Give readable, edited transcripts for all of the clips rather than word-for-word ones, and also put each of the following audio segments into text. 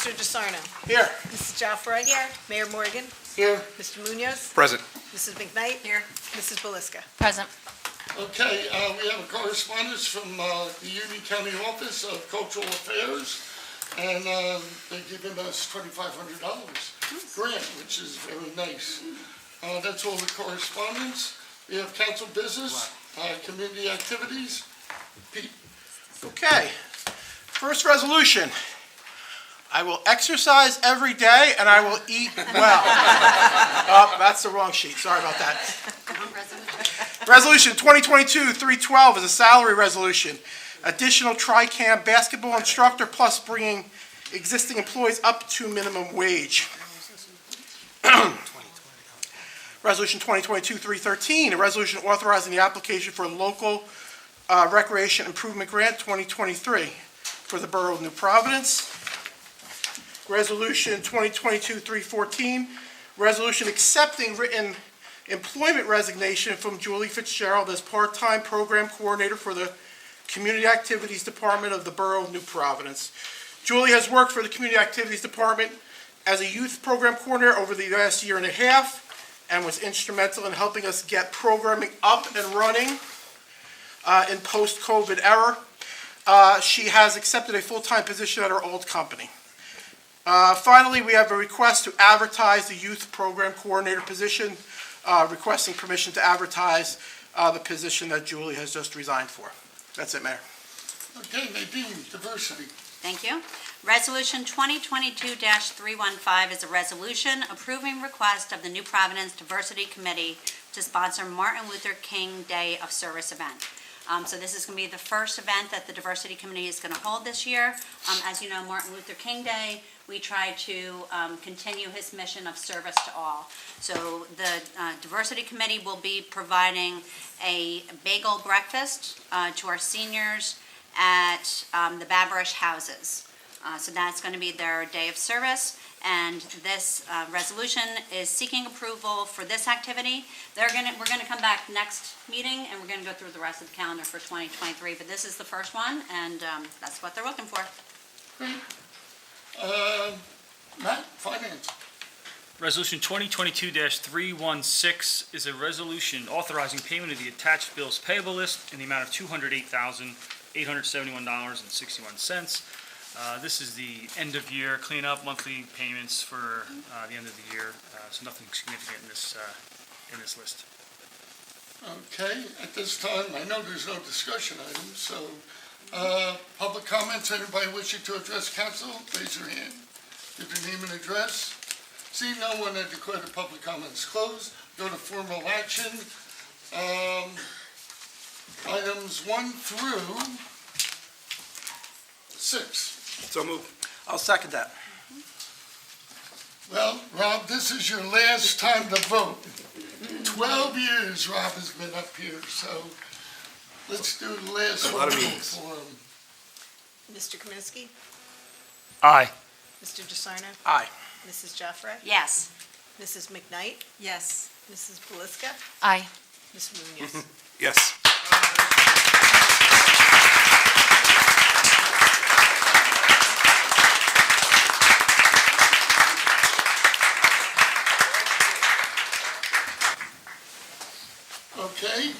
Mr. DeSarno. Here. Mrs. Joffrey. Here. Mayor Morgan. Here. Mr. Munoz. Present. Mrs. McKnight. Here. Mrs. Belisca. Present. Okay, we have a correspondence from the Union County Office of Cultural Affairs, and they're giving us $2,500 grant, which is very nice. That's all the correspondence. We have council business, community activities. Pete. Okay. First resolution. I will exercise every day and I will eat well. Oh, that's the wrong sheet. Sorry about that. Resolution 2022-312 is a salary resolution. Additional tri-cam basketball instructor plus bringing existing employees up to minimum wage. Resolution 2022-313, a resolution authorizing the application for local recreation improvement grant 2023 for the Borough of New Providence. Resolution 2022-314, resolution accepting written employment resignation from Julie Fitzgerald as part-time program coordinator for the Community Activities Department of the Borough of New Providence. Julie has worked for the Community Activities Department as a youth program coordinator over the last year and a half and was instrumental in helping us get programming up and running in post-COVID era. She has accepted a full-time position at her old company. Finally, we have a request to advertise the youth program coordinator position, requesting permission to advertise the position that Julie has just resigned for. That's it, Mayor. Okay, Nadine, diversity. Thank you. Resolution 2022-315 is a resolution approving request of the New Providence Diversity Committee to sponsor Martin Luther King Day of Service event. So this is going to be the first event that the Diversity Committee is going to hold this year. As you know, Martin Luther King Day, we try to continue his mission of service to all. So the Diversity Committee will be providing a bagel breakfast to our seniors at the Baberish houses. So that's going to be their day of service. And this resolution is seeking approval for this activity. We're going to come back next meeting, and we're going to go through the rest of the calendar for 2023. But this is the first one, and that's what they're looking for. Great. Matt, finance. Resolution 2022-316 is a resolution authorizing payment of the attached bills payable list in the amount of $208,871.61. This is the end of year cleanup, monthly payments for the end of the year, so nothing significant in this list. Okay, at this time, I know there's no discussion items, so public comments, anybody wishing to address council, raise your hand. Give your name and address. See no one, I declare the public comments closed. Go to formal action. Items 1 through 6. So moved. I'll second that. Well, Rob, this is your last time to vote. 12 years Rob has been up here, so let's do the last A one lot of meetings. for him. Mr. Kaminsky. Aye. Mr. DeSarno. Aye. Mrs. Joffrey. Yes. Mrs. McKnight. Yes. Mrs. Belisca. Aye. Ms. Munoz. Yes. Okay,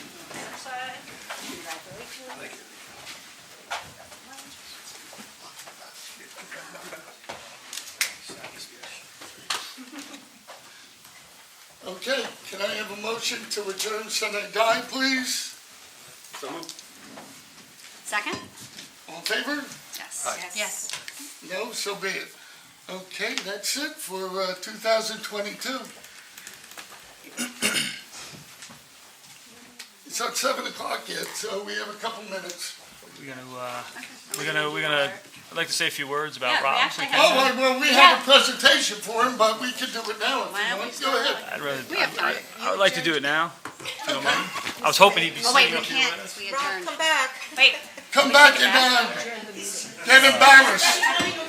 okay, can I have a motion to adjourn Senate Guy, please? So moved. Second? All in favor? Yes. Aye. Yes. No, so be it. Okay, that's it for 2022. It's not 7 o'clock yet, so we have a couple minutes. I'd like to say a few words about Yeah, we Rob. actually have- Oh, well, we have a presentation for him, but we can do it now if Why you don't we want. Go ahead. I would like to do it now, if you don't mind. I was hoping he'd be Oh, wait, sitting we up here can't, with us. we adjourned. back. Wait, Come back and get embarrassed.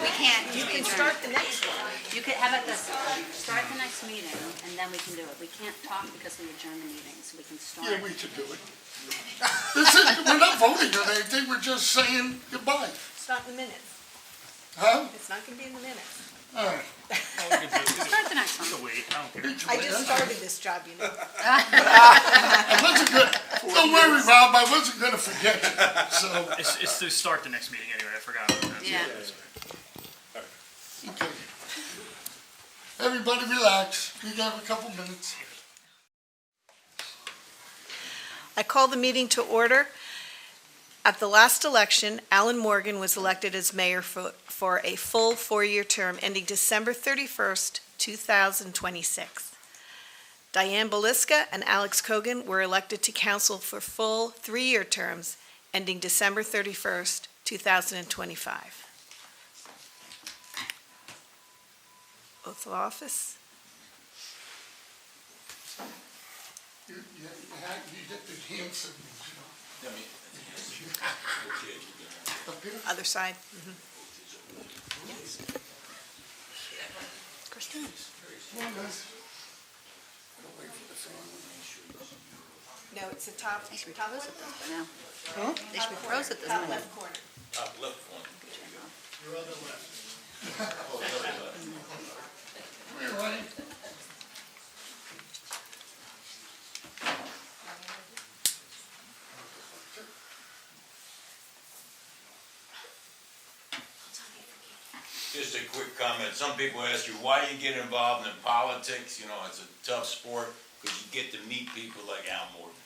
we can't. You can start the next one. You could, how about this? Start the next meeting, and then we can do it. We can't talk because we adjourn the meeting, so we can start. Yeah, we can do it. We're not voting on anything, we're just saying goodbye. Start in the minutes. Huh? It's not gonna be in the minutes. All right. Start the next one. So wait, I don't care. I just started this job, you know. I wasn't gonna, don't worry, Rob, I wasn't gonna forget it, so, It's to start the next meeting anyway, I forgot about that. Yeah. okay. Everybody relax, we got a couple minutes. I call the meeting to order. At the last election, Alan Morgan was elected as mayor for a full 4-year term ending December 31st, 2026. Diane Beliska and Alex Cogan were elected to council for full 3-year terms ending December 31st, 2025. Oath of office. You get the hand signals, you know. Up here? Other side. Christine. Come on, guys. No, it's the top. They should be pros at this by now. They should be pros at this by Top now. left corner. Come here, Ryan. Just a quick comment. Some people ask you, why do you get involved in politics? You know, it's a tough sport because you get to meet people like Al Morgan.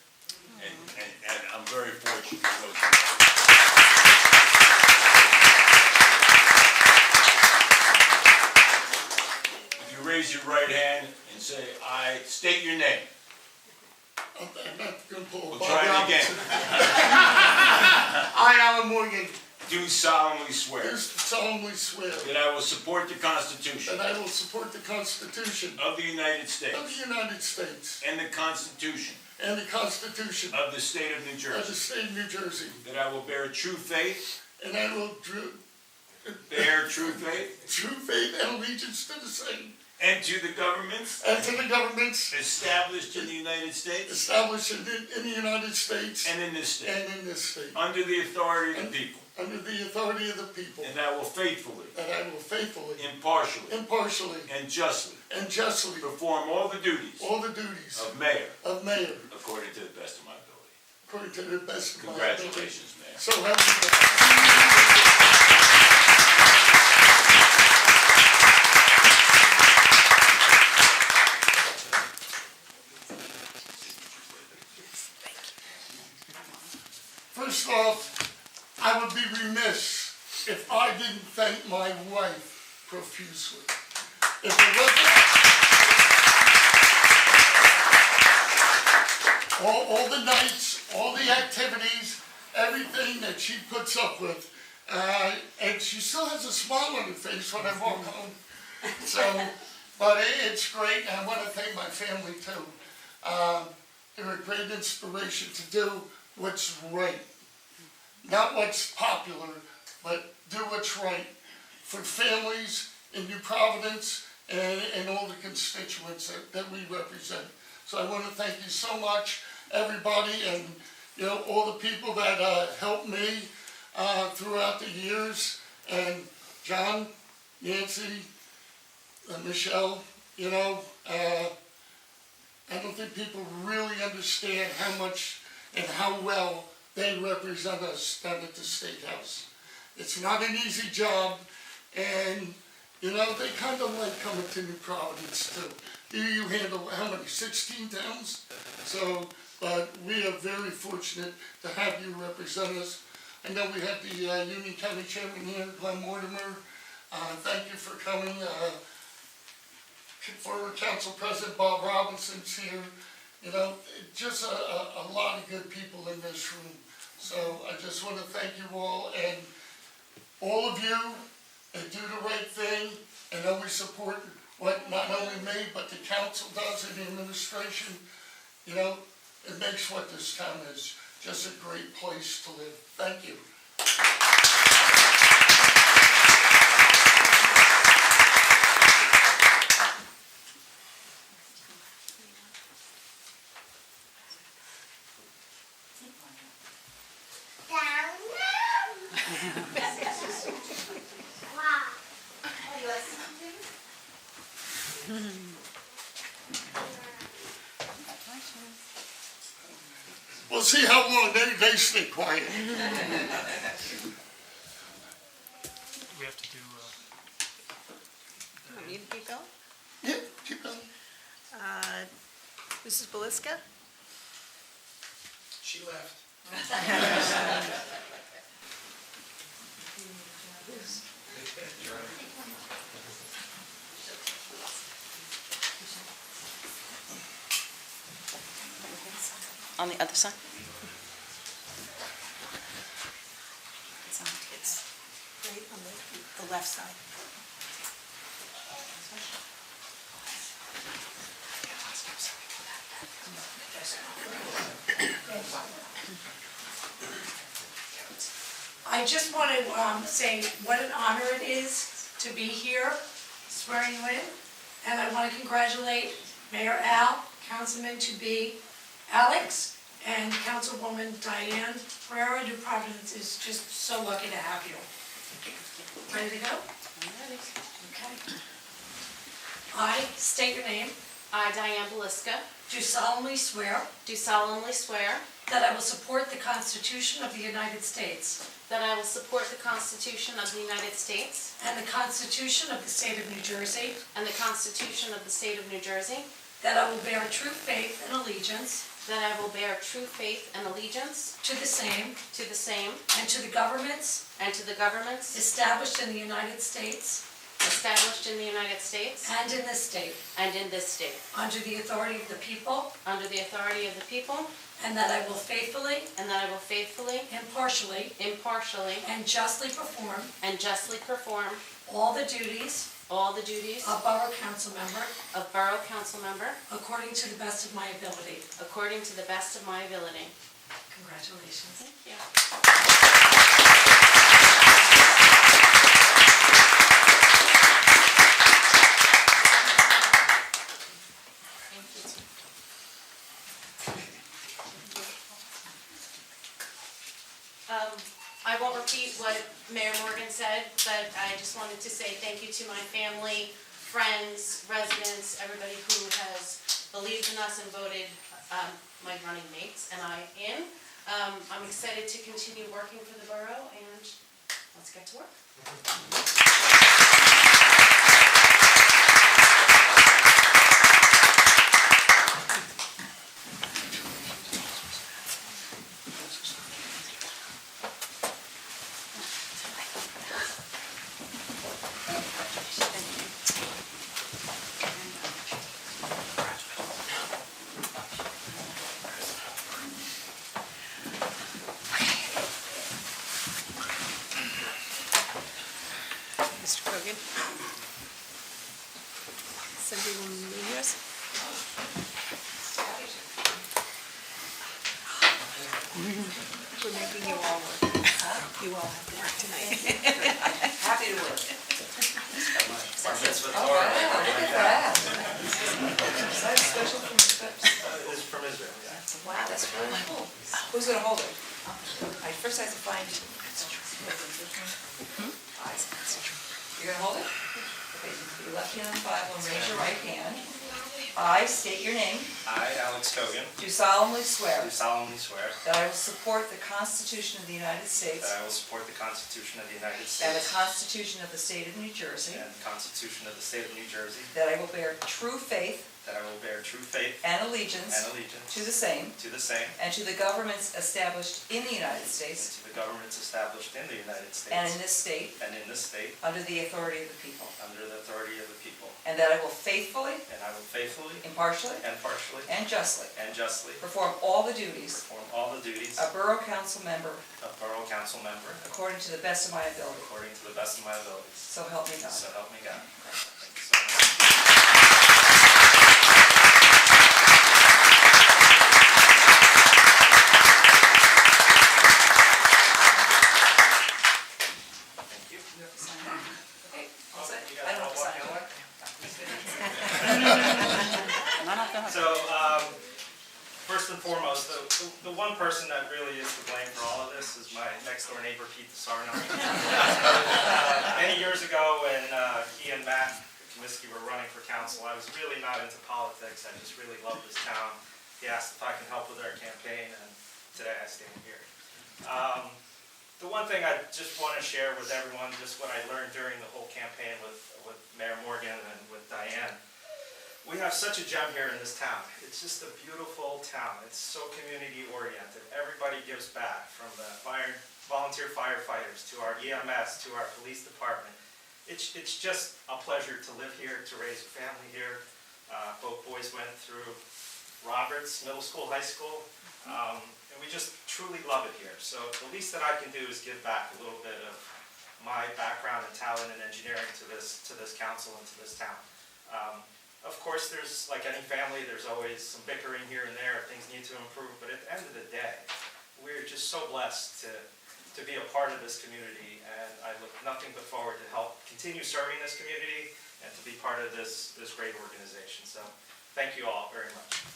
And I'm very fortunate to know you. If you raise your right hand and say, I state your name. I'm not gonna pull a We'll Bob try it Robinson. again. I, Alan Morgan, Do solemnly swear do solemnly swear that I will support the Constitution that I will support the Constitution of the United of States the United States and the Constitution and the Constitution of the State of New of the Jersey. State of New Jersey, That I will bear true faith, and I will bear true faith, true faith and allegiance to the same, and to the governments and to the governments established in the United States established in the United States and in this state, and in this state, under the authority of the people, under the authority of the people, and that I will faithfully, that I will faithfully, impartially, and justly justly perform all the duties all the duties of mayor of mayor according to the best of my ability. according to the best of my ability. Congratulations, Mayor. So help me God. First off, I would be remiss if I didn't thank my wife profusely. If it wasn't all the nights, all the activities, everything that she puts up with, and she still has a smile on her face when I walk home. So, but it's great, and I want to thank my family too. They're a great inspiration to do what's right. Not what's popular, but do what's right for families in New Providence and all the constituents that we represent. So I want to thank you so much, everybody, and you know all the people that helped me throughout the years, and John, Nancy, Michelle. You know, I don't think people really understand how much and how well they represent us down at the State House. It's not an easy job, and you know, they kind of like coming to New Providence too. You handle how many, 16 towns? So, but we are very fortunate to have you represent us. I know we have the Union County Chairman here, Glenn Mortimer. Thank you for coming. Former Council President Bob Robinson's here. You know, just a lot of good people in this room. So I just want to thank you all, and all of you, and do the right thing, and always support what not only me, but the council does and the administration. You know, it makes what this town is just a great place to live. Thank you. We'll see how long they stay quiet. We have to do, Want me to keep going? Yeah, keep going. Mrs. Belisca? She left. On the other side? It's right on the left side. I just want to say what an honor it is to be here swearing you in. And I want to congratulate Mayor Al, Councilman-to-be Alex, and Councilwoman Diane. Borough of New Providence is just so lucky to have you. Ready to go? Okay. I state your name. I, Diane Belisca, Do solemnly swear do solemnly swear that I will support the Constitution of the United States that I will support the Constitution of the United States and the Constitution of the State of New Jersey, and the Constitution of the State of New Jersey, that I will bear true faith and allegiance that I will bear true faith and allegiance to the same to the same and to the governments and to the governments established in the United States established in the United States and in this state, and in this state, under the authority of the people, under the authority of the people, and that I will faithfully, and that I will faithfully, impartially, impartially, and justly perform and justly perform all the duties all the duties of Borough Council Member of Borough Council Member according to the best of my ability. according to the best of my ability. Congratulations. Thank you. I won't repeat what Mayor Morgan said, but I just wanted to say thank you to my family, friends, residents, everybody who has believed in us and voted my running mates and I in. I'm excited to continue working for the borough, and let's get to work. Mr. Cogan? Cindy Ramirez? We're making you all work. You all have to work tonight. Happy to work. Oh, wow, Look at that. Is that special from This is from Israel, yeah. Wow, that's really cool. Who's gonna hold it? I first have to find. You're gonna hold it? Okay, you put your left hand on the Bible and raise your right hand. I state your name. I, Alex Cogan, Do solemnly swear do solemnly swear that I will support the Constitution of the United States that I will support the Constitution of the United and the States Constitution of the State of New Jersey, and the Constitution of the State of New Jersey, that I will bear true faith that I will bear true faith and allegiance and allegiance to the same to the same and to the governments established in the United and States to the governments established in the United and in States this state and in this state under the authority of the people, under the authority of the people, and that I will faithfully, and I will faithfully impartially, and partially and justly and justly perform all the duties perform all the duties of Borough Council Member of Borough Council Member according to the best of my ability. according to the best of my abilities. So help me God. So help me God. Thank you so much. Thank you. You have to sign that. Okay, all set? You I guys don't all have to sign walking it. away? So, first and foremost, the one person that really is to blame for all of this is my next door neighbor, Pete Sarno. Many years ago, when he and Matt Comiskey were running for council, I was really not into politics. I just really loved this town. He asked if I can help with our campaign, and today I stand here. The one thing I just want to share with everyone, just what I learned during the whole campaign with Mayor Morgan and with Diane. We have such a gem here in this town. It's just a beautiful town. It's so community oriented. Everybody gives back, from the volunteer firefighters to our EMS to our police department. It's just a pleasure to live here, to raise a family here. Both boys went through Roberts Middle School, high school. And we just truly love it here. So the least that I can do is give back a little bit of my background and talent in engineering to this council and to this town. Of course, there's, like any family, there's always some bickering here and there, things need to improve, but at the end of the day, we're just so blessed to be a part of this community, and I look nothing but forward to help continue serving this community and to be part of this great organization. So thank you all very much.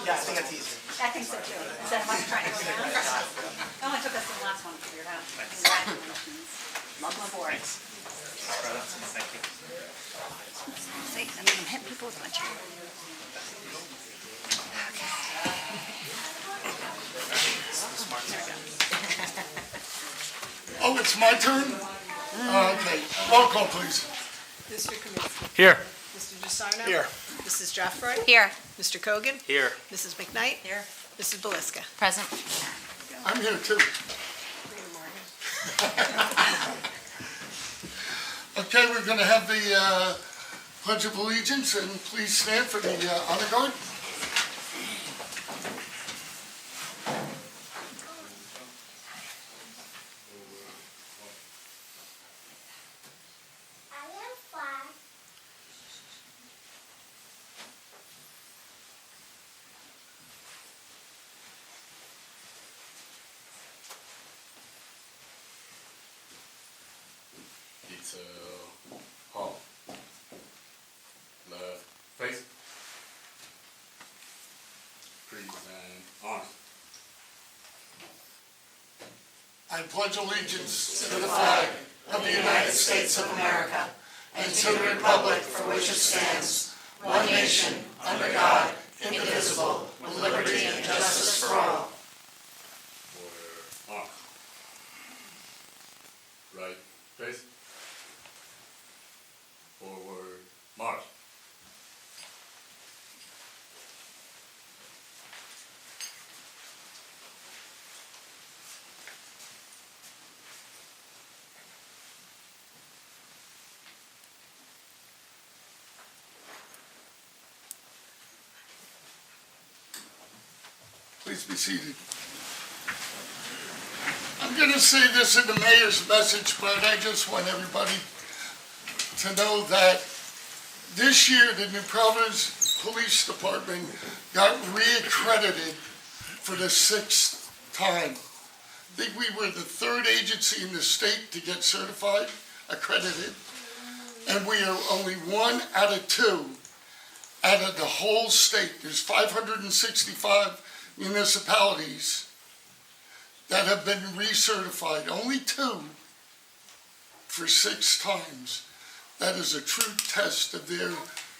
Yeah, I think that's easier. I think so too. Instead of us trying to go down. It only took us the last one to figure it out. Congratulations. Welcome aboard. Thank you. See, I mean, I'm hitting people with my chair. Oh, it's my turn? Okay, roll call, please. Mr. Kaminsky. Here. Mr. DeSarno. Here. Mrs. Jeffrey. Here. Mr. Kogan. Here. Mrs. McKnight. Here. Mrs. Belisca. Present. I'm here too. Okay, we're going to have the Pledge of Allegiance, and please stand for the honor guard. It's home. Love, face. Please and honor. I pledge allegiance to the flag of the United States of America and to the republic for which it stands, one nation, under God, indivisible, with liberty and justice for all. For honor. Right, face. Forward, march. Please be seated. I'm going to say this in the mayor's message, but I just want everybody to know that this year the New Providence Police Department got reaccredited for the 6th time. I think we were the 3rd agency in the state to get certified, accredited, and we are only 1 out of 2 out of the whole state. There's 565 municipalities that have been recertified, only 2 for 6 times. That is a true test of their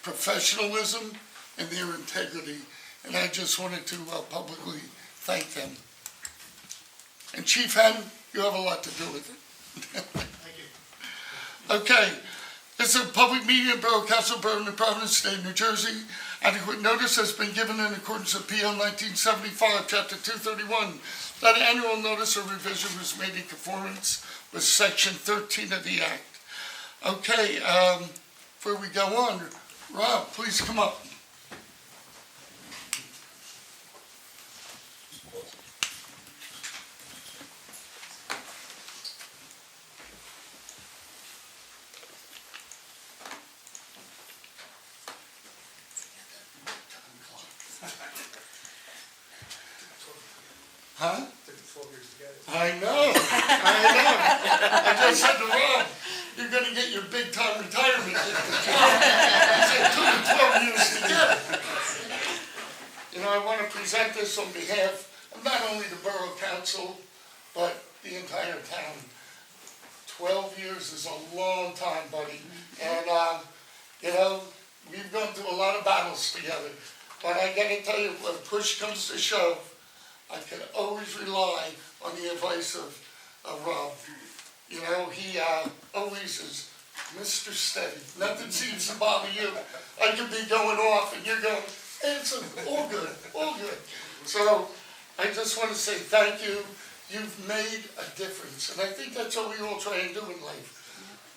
professionalism and their integrity, and I just wanted to publicly thank them. And Chief Henn, you have a lot to do with it. Thank you. Okay, it's a public meeting in Borough Council, Borough of New Providence, State of New Jersey. Adequate notice has been given in accordance with PL 1975, Chapter 231. That annual notice of revision was made in conformance with Section 13 of the Act. Okay, before we go on, Rob, please come up. Huh? I know. I just said to Rob, you're gonna get your big time retirement. He said 2 to 12 I'm used to you. You know, I want to present this on behalf of not only the Borough Council, but the entire town. 12 years is a long time, buddy. And, you know, we've gone through a lot of battles together. But I gotta tell you, when push comes to shove, I can always rely on the advice of Rob. You know, he always is Mr. Steady. Nothing seems to bother you. I could be going off and you're going, hey, it's all good, all good. So I just want to say thank you. You've made a difference. And I think that's what we all try and do in life.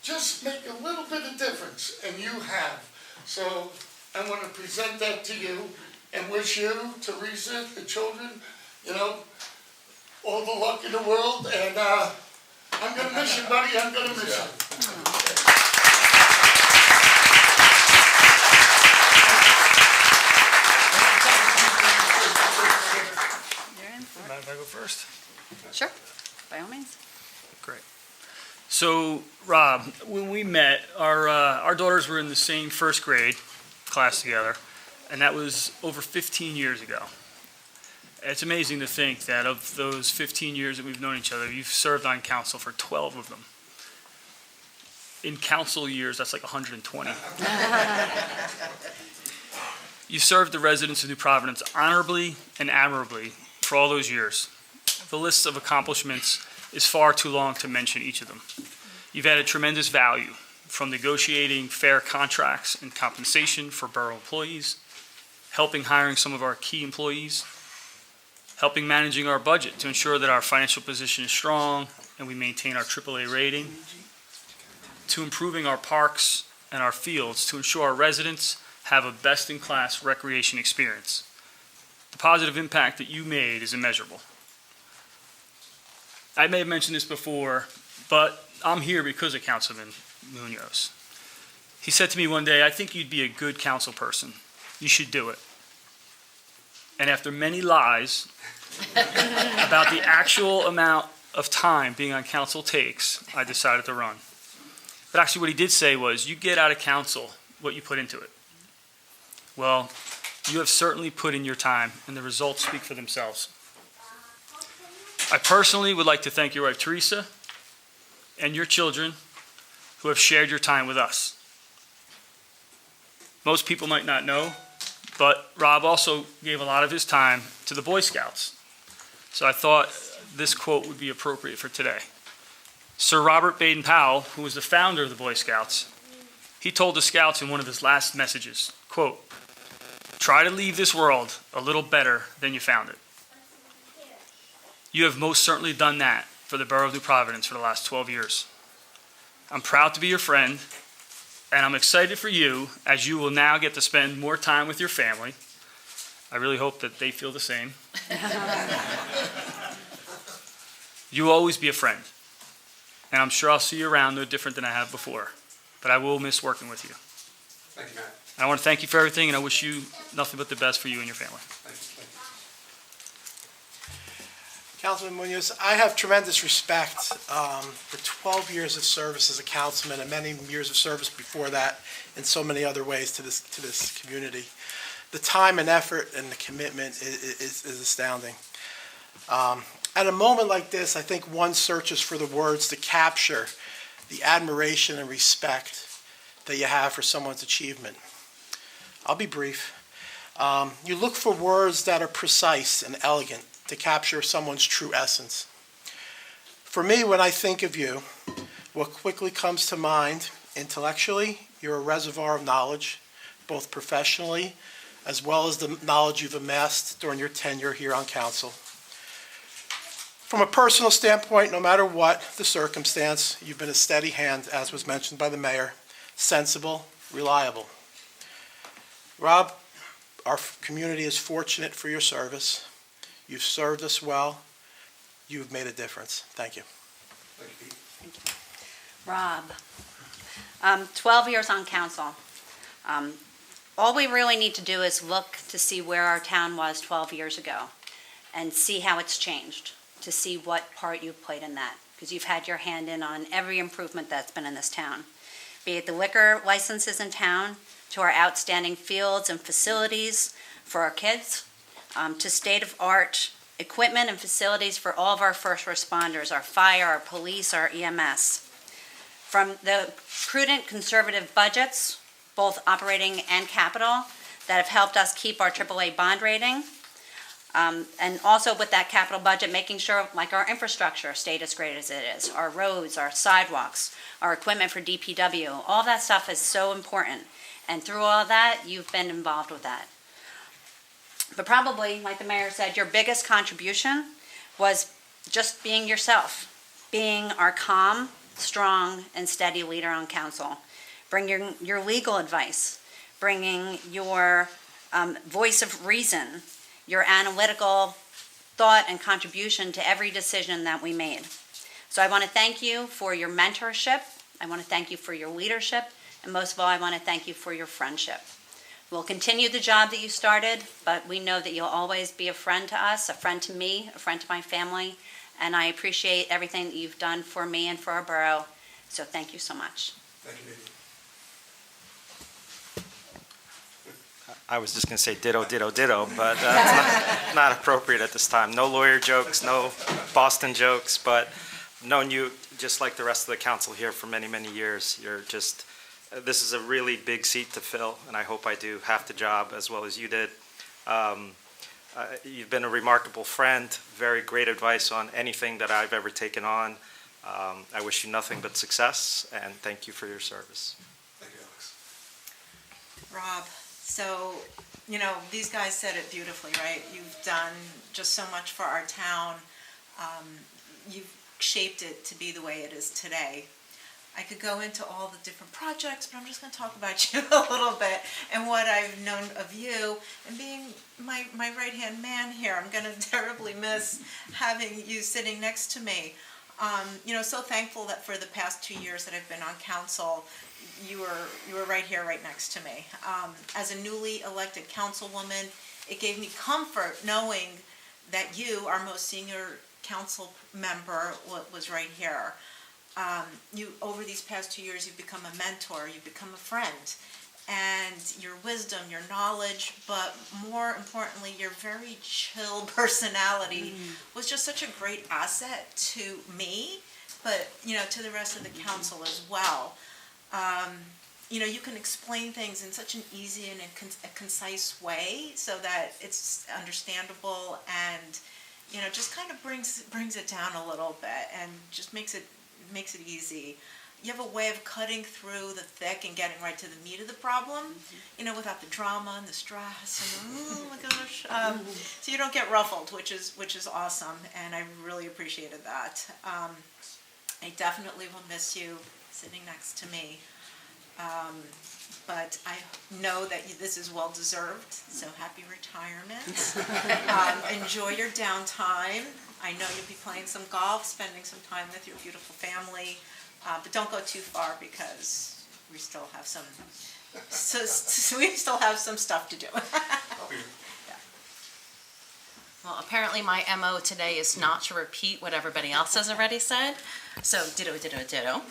Just make a little bit of difference, and you have. So I want to present that to you and wish you, Teresa, the children, you know, all the luck in the world. And I'm going to miss you, buddy. I'm going to miss you. Mind if I go first? Sure, by all means. Great. So, Rob, when we met, our daughters were in the same first grade class together, and that was over 15 years ago. It's amazing to think that of those 15 years that we've known each other, you've served on council for 12 of them. In council years, that's like 120. You served the residents of New Providence honorably and admirably for all those years. The list of accomplishments is far too long to mention each of them. You've added tremendous value, from negotiating fair contracts and compensation for borough employees, helping hiring some of our key employees, helping managing our budget to ensure that our financial position is strong and we maintain our AAA rating, to improving our parks and our fields to ensure our residents have a best-in-class recreation experience. The positive impact that you made is immeasurable. I may have mentioned this before, but I'm here because of Councilman Munoz. He said to me one day, I think you'd be a good council person. You should do it. And after many lies about the actual amount of time being on council takes, I decided to run. But actually what he did say was, you get out of council what you put into it. Well, you have certainly put in your time, and the results speak for themselves. I personally would like to thank your wife, Teresa, and your children who have shared your time with us. Most people might not know, but Rob also gave a lot of his time to the Boy Scouts. So I thought this quote would be appropriate for today. Sir Robert Baden-Powell, who was the founder of the Boy Scouts, he told the Scouts in one of his last messages, quote, "Try to leave this world a little better than you found it." You have most certainly done that for the Borough of New Providence for the last 12 years. I'm proud to be your friend, and I'm excited for you as you will now get to spend more time with your family. I really hope that they feel the same. You will always be a friend, and I'm sure I'll see you around no different than I have before, but I will miss working with you. Thank you, Matt. I want to thank you for everything, and I wish you nothing but the best for you and your family. Councilman Munoz, I have tremendous respect for 12 years of service as a councilman and many years of service before that in so many other ways to this community. The time and effort and the commitment is astounding. At a moment like this, I think one searches for the words to capture the admiration and respect that you have for someone's achievement. I'll be brief. You look for words that are precise and elegant to capture someone's true essence. For me, when I think of you, what quickly comes to mind, intellectually, you're a reservoir of knowledge, both professionally, as well as the knowledge you've amassed during your tenure here on council. From a personal standpoint, no matter what the circumstance, you've been a steady hand, as was mentioned by the mayor, sensible, reliable. Rob, our community is fortunate for your service. You've served us well. You've made a difference. Thank you. Rob, 12 years on council. All we really need to do is look to see where our town was 12 years ago and see how it's changed, to see what part you've played in that, because you've had your hand in on every improvement that's been in this town. Be it the liquor licenses in town, to our outstanding fields and facilities for our kids, to state-of-art equipment and facilities for all of our first responders, our fire, our police, our EMS. From the prudent conservative budgets, both operating and capital, that have helped us keep our AAA bond rating. And also with that capital budget, making sure like our infrastructure stayed as great as it is, our roads, our sidewalks, our equipment for DPW, all that stuff is so important. And through all that, you've been involved with that. But probably, like the mayor said, your biggest contribution was just being yourself, being our calm, strong, and steady leader on council, bringing your legal advice, bringing your voice of reason, your analytical thought and contribution to every decision that we made. So I want to thank you for your mentorship. I want to thank you for your leadership. And most of all, I want to thank you for your friendship. We'll continue the job that you started, but we know that you'll always be a friend to us, a friend to me, a friend to my family. And I appreciate everything that you've done for me and for our borough. So thank you so much. Thank you, Nadine. I was just going to say ditto, ditto, ditto, but that's not appropriate at this time. No lawyer jokes, no Boston jokes, but known you just like the rest of the council here for many, many years. You're just, this is a really big seat to fill, and I hope I do half the job as well as you did. You've been a remarkable friend, very great advice on anything that I've ever taken on. I wish you nothing but success, and thank you for your service. Thank you, Alex. Rob, so, you know, these guys said it beautifully, right? You've done just so much for our town. You've shaped it to be the way it is today. I could go into all the different projects, but I'm just going to talk about you a little bit and what I've known of you. And being my right-hand man here, I'm going to terribly miss having you sitting next to me. You know, so thankful that for the past 2 years that I've been on council, you were right here, right next to me. As a newly elected councilwoman, it gave me comfort knowing that you, our most senior council member, was right here. You, over these past 2 years, you've become a mentor, you've become a friend, and your wisdom, your knowledge, but more importantly, your very chill personality was just such a great asset to me, but, you know, to the rest of the council as well. You know, you can explain things in such an easy and a concise way so that it's understandable and, you know, just kind of brings it down a little bit and just makes it easy. You have a way of cutting through the thick and getting right to the meat of the problem, you know, without the drama and the stress and oh my gosh. So you don't get ruffled, which is awesome, and I really appreciated that. I definitely will miss you sitting next to me. But I know that this is well deserved, so happy retirement. Enjoy your downtime. I know you'll be playing some golf, spending some time with your beautiful family, but don't go too far because we still have some stuff to do. Well, apparently my MO today is not to repeat what everybody else has already said, so ditto, ditto, ditto.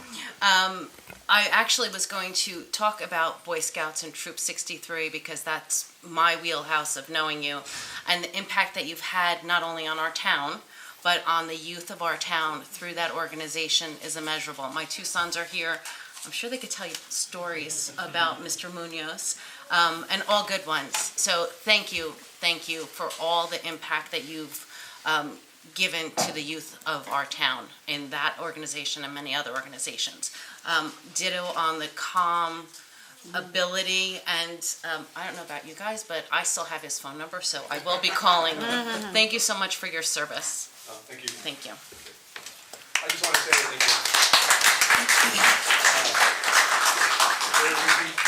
I actually was going to talk about Boy Scouts and Troop 63 because that's my wheelhouse of knowing you and the impact that you've had not only on our town, but on the youth of our town through that organization is immeasurable. My two sons are here. I'm sure they could tell you stories about Mr. Munoz, and all good ones. So thank you for all the impact that you've given to the youth of our town in that organization and many other organizations. Ditto on the calm ability, and I don't know about you guys, but I still have his phone number, so I will be calling him. Thank you so much for your service. Thank you. Thank you. I just want to say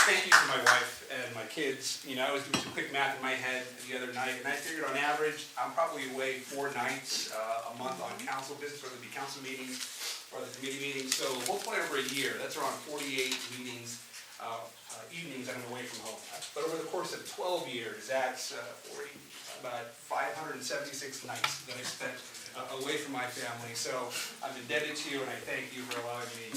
thank you to my wife and my kids. You know, I was doing some quick math in my head the other night, and I figured on average, I'm probably away 4 nights a month on council business, whether it be council meetings or the committee meetings. So multiply over a year, that's around 48 meetings, evenings I'm away from home. But over the course of 12 years, that's about 576 nights that I spent away from my family. So I'm indebted to you, and I thank you for allowing me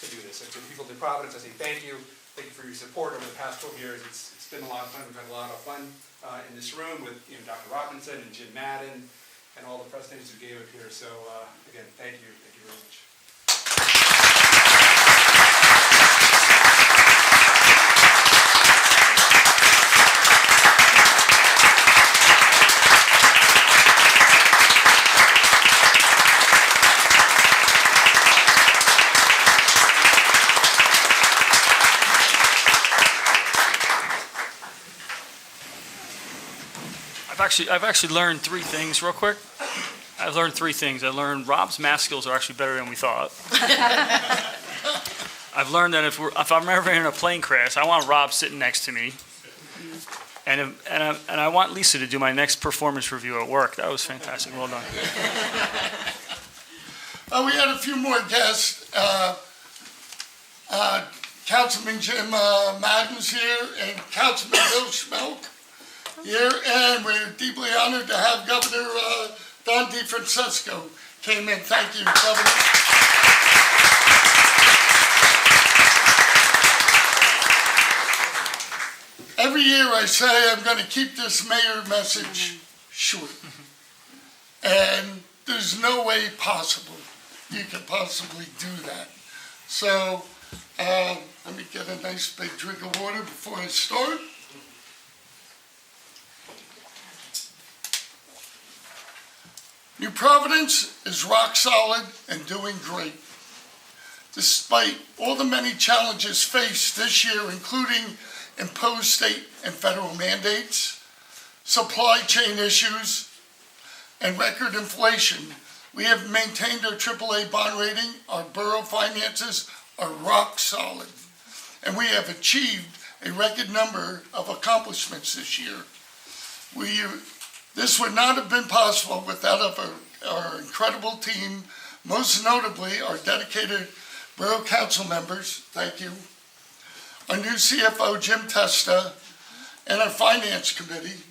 to do this. And to the people of New Providence, I say thank you. Thank you for your support over the past 12 years. It's been a lot of fun. We've had a lot of fun in this room with Dr. Robinson and Jim Madden and all the presentations who gave up here. So again, thank you very much. I've actually learned three things real quick. I've learned three things. I learned Rob's math skills are actually better than we thought. I've learned that if I'm ever in a plane crash, I want Rob sitting next to me. And I want Lisa to do my next performance review at work. That was fantastic. Well done. We had a few more guests. Councilman Jim Madden's here and Councilman Bill Schmelk here, and we're deeply honored to have Governor Don DeFrancesco came in. Thank you, Governor. Every year I say I'm going to keep this mayor message short, and there's no way possible you could possibly do that. So let me get a nice big drink of water before I start. New Providence is rock solid and doing great. Despite all the many challenges faced this year, including imposed state and federal mandates, supply chain issues, and record inflation, we have maintained our AAA bond rating, our borough finances are rock solid, and we have achieved a record number of accomplishments this year. This would not have been possible without our incredible team, most notably our dedicated Borough Council members, thank you, our new CFO, Jim Testa, and our Finance Committee,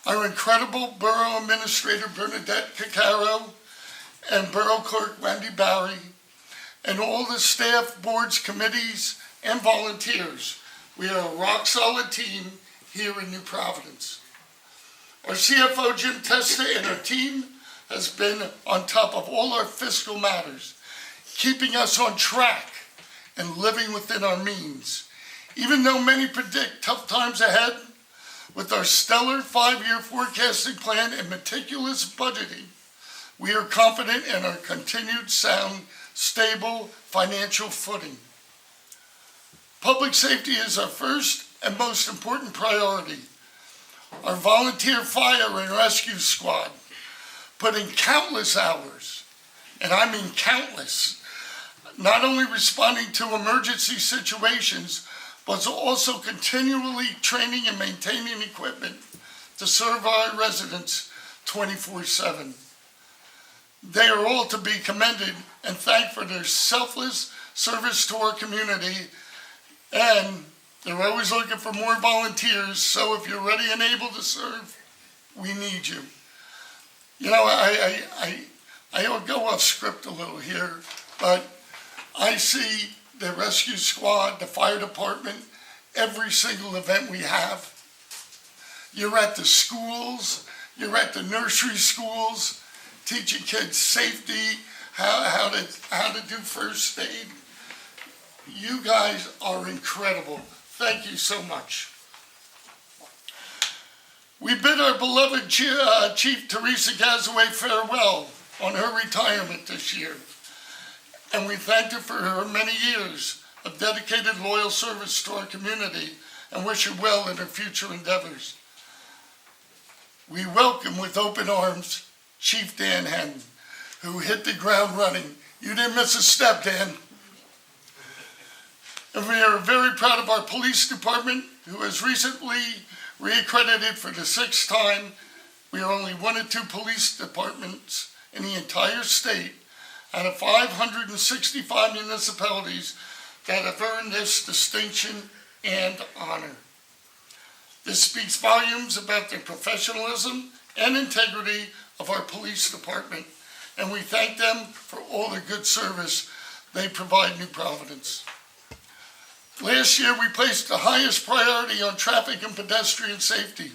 our incredible Borough Administrator, Bernadette Caccaro, and Borough Clerk, Wendy Barry, and all the staff, boards, committees, and volunteers. We are a rock-solid team here in New Providence. Our CFO, Jim Testa, and our team has been on top of all our fiscal matters, keeping us on track and living within our means. Even though many predict tough times ahead, with our stellar 5-year forecasting plan and meticulous budgeting, we are confident in our continued sound, stable financial footing. Public safety is our first and most important priority. Our volunteer fire and rescue squad put in countless hours, and I mean countless, not only responding to emergency situations, but also continually training and maintaining equipment to serve our residents 24/7. They are all to be commended and thanked for their selfless service to our community, and they're always looking for more volunteers, so if you're ready and able to serve, we need you. You know, I'll go off script a little here, but I see the rescue squad, the fire department, every single event we have. You're at the schools, you're at the nursery schools, teaching kids safety, how to do first aid. You guys are incredible. Thank you so much. We bid our beloved Chief Teresa Gazaway farewell on her retirement this year, and we thank her for her many years of dedicated, loyal service to our community and wish her well in her future endeavors. We welcome with open arms Chief Dan Henn, who hit the ground running. You didn't miss a step, Dan. And we are very proud of our police department, who has recently reaccredited for the 6th time. We are only one of 2 police departments in the entire state out of 565 municipalities that have earned this distinction and honor. This speaks volumes about the professionalism and integrity of our police department, and we thank them for all the good service they provide New Providence. Last year, we placed the highest priority on traffic and pedestrian safety.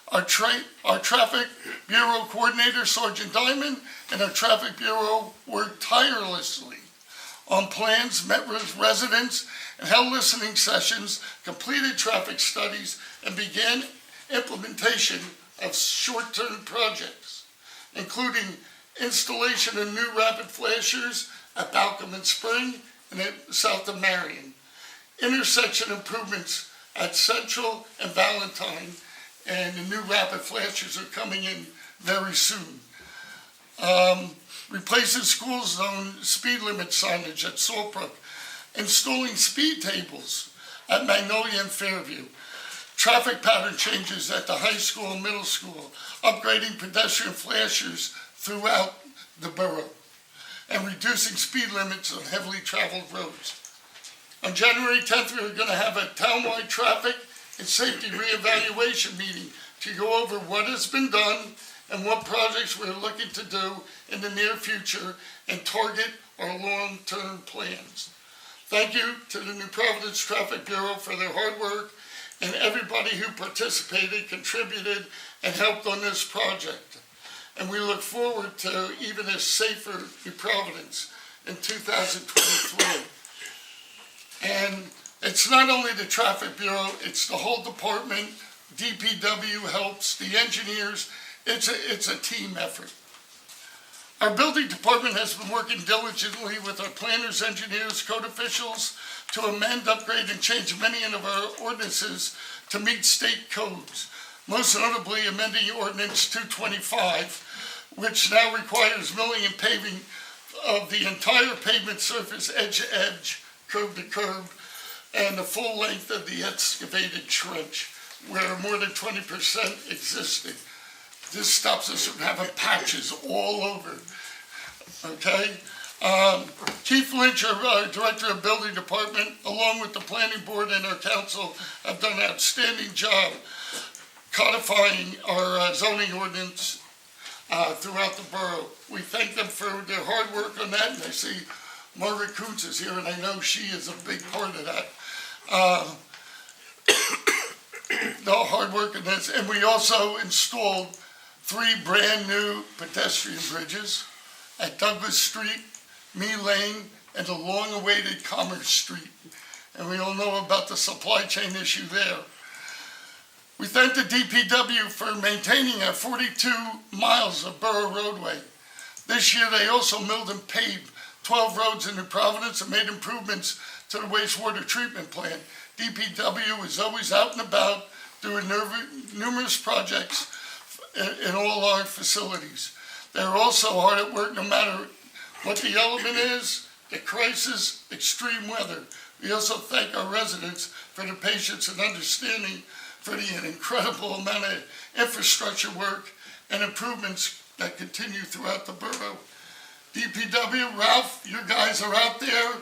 Our Traffic Bureau Coordinator, Sergeant Diamond, and our Traffic Bureau worked tirelessly on plans, met with residents, and held listening sessions, completed traffic studies, and began implementation of short-term projects, including installation of new rapid flashers at Balcom and Spring and at south of Marion, intersection improvements at Central and Valentine, and the new rapid flashers are coming in very soon. Replacing school zone speed limit signage at Saltbrook, installing speed tables at Magnolia and Fairview, traffic pattern changes at the high school and middle school, upgrading pedestrian flashers throughout the borough, and reducing speed limits on heavily traveled roads. On January 10th, we're going to have a townwide traffic and safety reevaluation meeting to go over what has been done and what projects we're looking to do in the near future and target our long-term plans. Thank you to the New Providence Traffic Bureau for their hard work and everybody who participated, contributed, and helped on this project. And we look forward to even a safer New Providence in 2023. And it's not only the Traffic Bureau, it's the whole department. DPW helps, the engineers. It's a team effort. Our building department has been working diligently with our planners, engineers, code officials to amend, upgrade, and change many of our ordinances to meet state codes. Most notably, amending Ordinance 225, which now requires milling and paving of the entire pavement surface edge to edge, curb to curb, and the full length of the excavated trench, where more than 20% existed. This stops us from having patches all over, okay? Keith Lynch, our Director of Building Department, along with the Planning Board and our council, have done an outstanding job codifying our zoning ordinance throughout the borough. We thank them for their hard work on that, and I see Margaret Kuntz is here, and I know she is a big part of that. The hard work on this, and we also installed 3 brand new pedestrian bridges at Douglas Street, Mee Lane, and the long-awaited Commerce Street. And we all know about the supply chain issue there. We thank the DPW for maintaining our 42 miles of borough roadway. This year, they also milled and paved 12 roads in New Providence and made improvements to the wastewater treatment plant. DPW is always out and about doing numerous projects in all our facilities. They're also hard at work no matter what the element is, the crisis, extreme weather. We also thank our residents for their patience and understanding for the incredible amount of infrastructure work and improvements that continue throughout the borough. DPW, Ralph, your guys are out there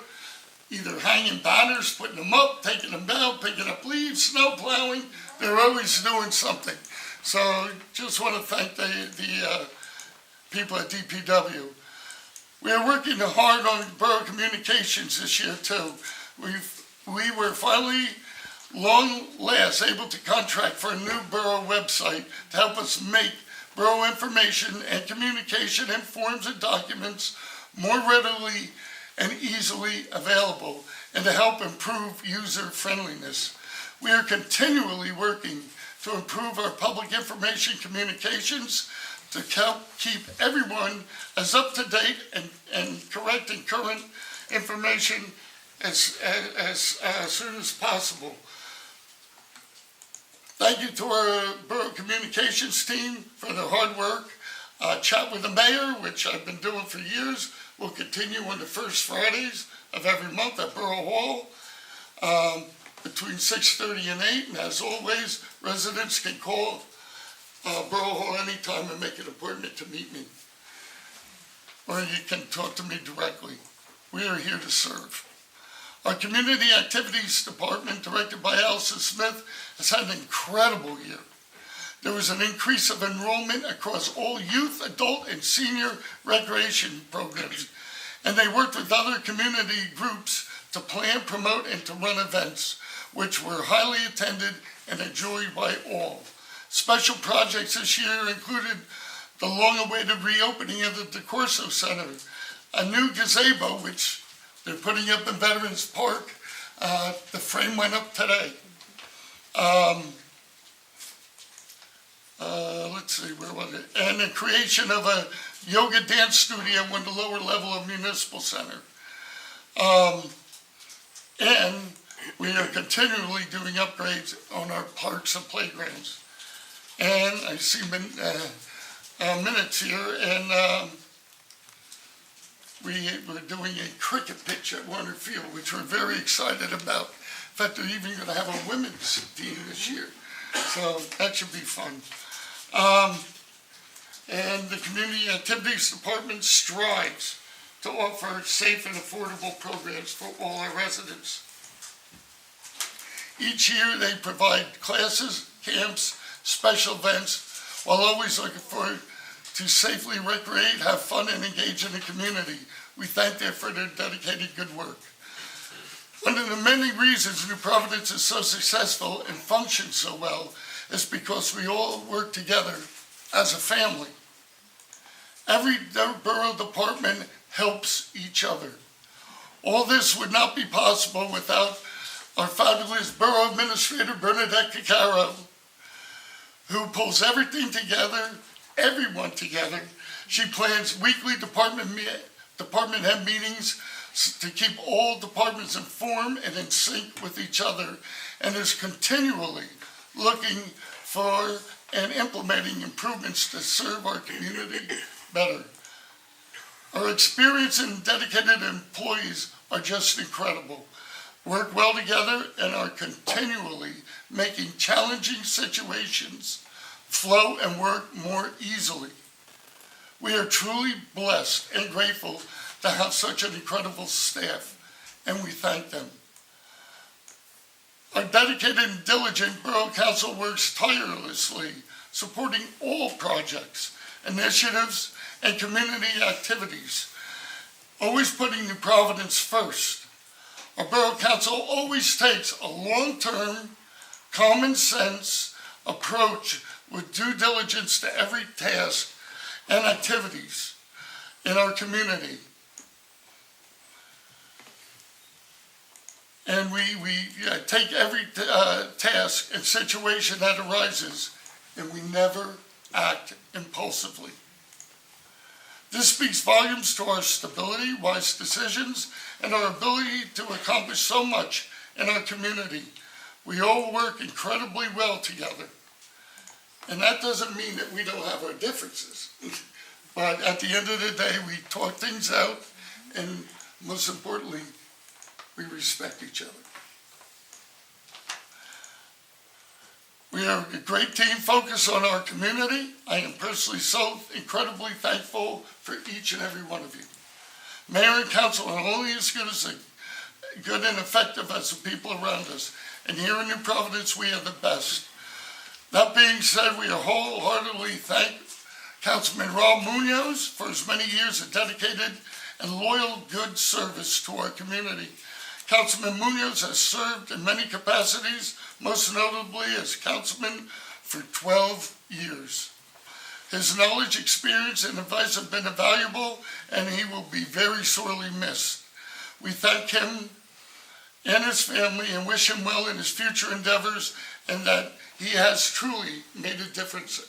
either hanging banners, putting them up, taking them down, picking up leaves, snow plowing. They're always doing something. So just want to thank the people at DPW. We are working hard on borough communications this year too. We were finally, long last, able to contract for a new borough website to help us make borough information and communication in forms and documents more readily and easily available, and to help improve user friendliness. We are continually working to improve our public information communications to help keep everyone as up to date and correct and current information as soon as possible. Thank you to our borough communications team for their hard work. Chat with the mayor, which I've been doing for years, will continue on the first Fridays of every month at Borough Hall between 6:30 and 8. And as always, residents can call Borough Hall anytime and make an appointment to meet me. Or you can talk to me directly. We are here to serve. Our Community Activities Department, directed by Allison Smith, has had an incredible year. There was an increase of enrollment across all youth, adult, and senior recreation programs. And they worked with other community groups to plan, promote, and to run events, which were highly attended and enjoyed by all. Special projects this year included the long-awaited reopening of the DeCorso Center, a new gazebo, which they're putting up in Veterans Park. The frame went up today. Let's see, where was it? And the creation of a yoga dance studio on the lower level of Municipal Center. And we are continually doing upgrades on our parks and playgrounds. And I see minutes here, and we're doing a cricket pitch at Warner Field, which we're very excited about. In fact, they're even going to have a women's team this year, so that should be fun. And the Community Activities Department strives to offer safe and affordable programs for all our residents. Each year, they provide classes, camps, special events, while always looking forward to safely recreate, have fun, and engage in the community. We thank them for their dedicated good work. One of the many reasons New Providence is so successful and functions so well is because we all work together as a family. Every borough department helps each other. All this would not be possible without our fabulous Borough Administrator, Bernadette Caccaro, who pulls everything together, everyone together. She plans weekly department head meetings to keep all departments informed and in sync with each other, and is continually looking for and implementing improvements to serve our community better. Our experienced and dedicated employees are just incredible, work well together, and are continually making challenging situations flow and work more easily. We are truly blessed and grateful to have such an incredible staff, and we thank them. Our dedicated and diligent Borough Council works tirelessly, supporting all projects, initiatives, and community activities, always putting New Providence first. Our Borough Council always takes a long-term, common sense approach with due diligence to every task and activities in our community. And we take every task and situation that arises, and we never act impulsively. This speaks volumes to our stability, wise decisions, and our ability to accomplish so much in our community. We all work incredibly well together. And that doesn't mean that we don't have our differences. But at the end of the day, we talk things out, and most importantly, we respect each other. We are a great team focused on our community. I am personally so incredibly thankful for each and every one of you. Mayor and council are only as good and effective as the people around us. And here in New Providence, we are the best. That being said, we are wholeheartedly thank Councilman Rob Munoz for his many years of dedicated and loyal good service to our community. Councilman Munoz has served in many capacities, most notably as councilman for 12 years. His knowledge, experience, and advice have been invaluable, and he will be very sorely missed. We thank him and his family and wish him well in his future endeavors, and that he has truly made a difference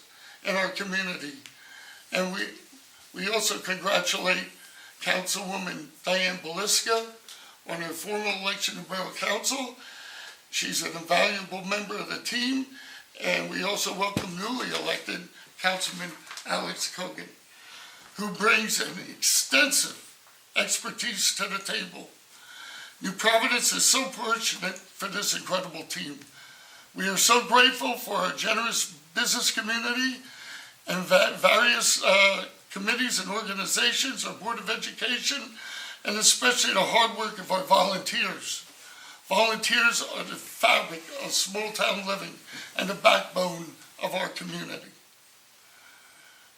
in our community. And we also congratulate Councilwoman Diane Beliska on her formal election to Borough Council. She's an invaluable member of the team, and we also welcome newly elected Councilman Alex Cogan, who brings an extensive expertise to the table. New Providence is so fortunate for this incredible team. We are so grateful for our generous business community and various committees and organizations, our Board of Education, and especially the hard work of our volunteers. Volunteers are the fabric of small town living and the backbone of our community.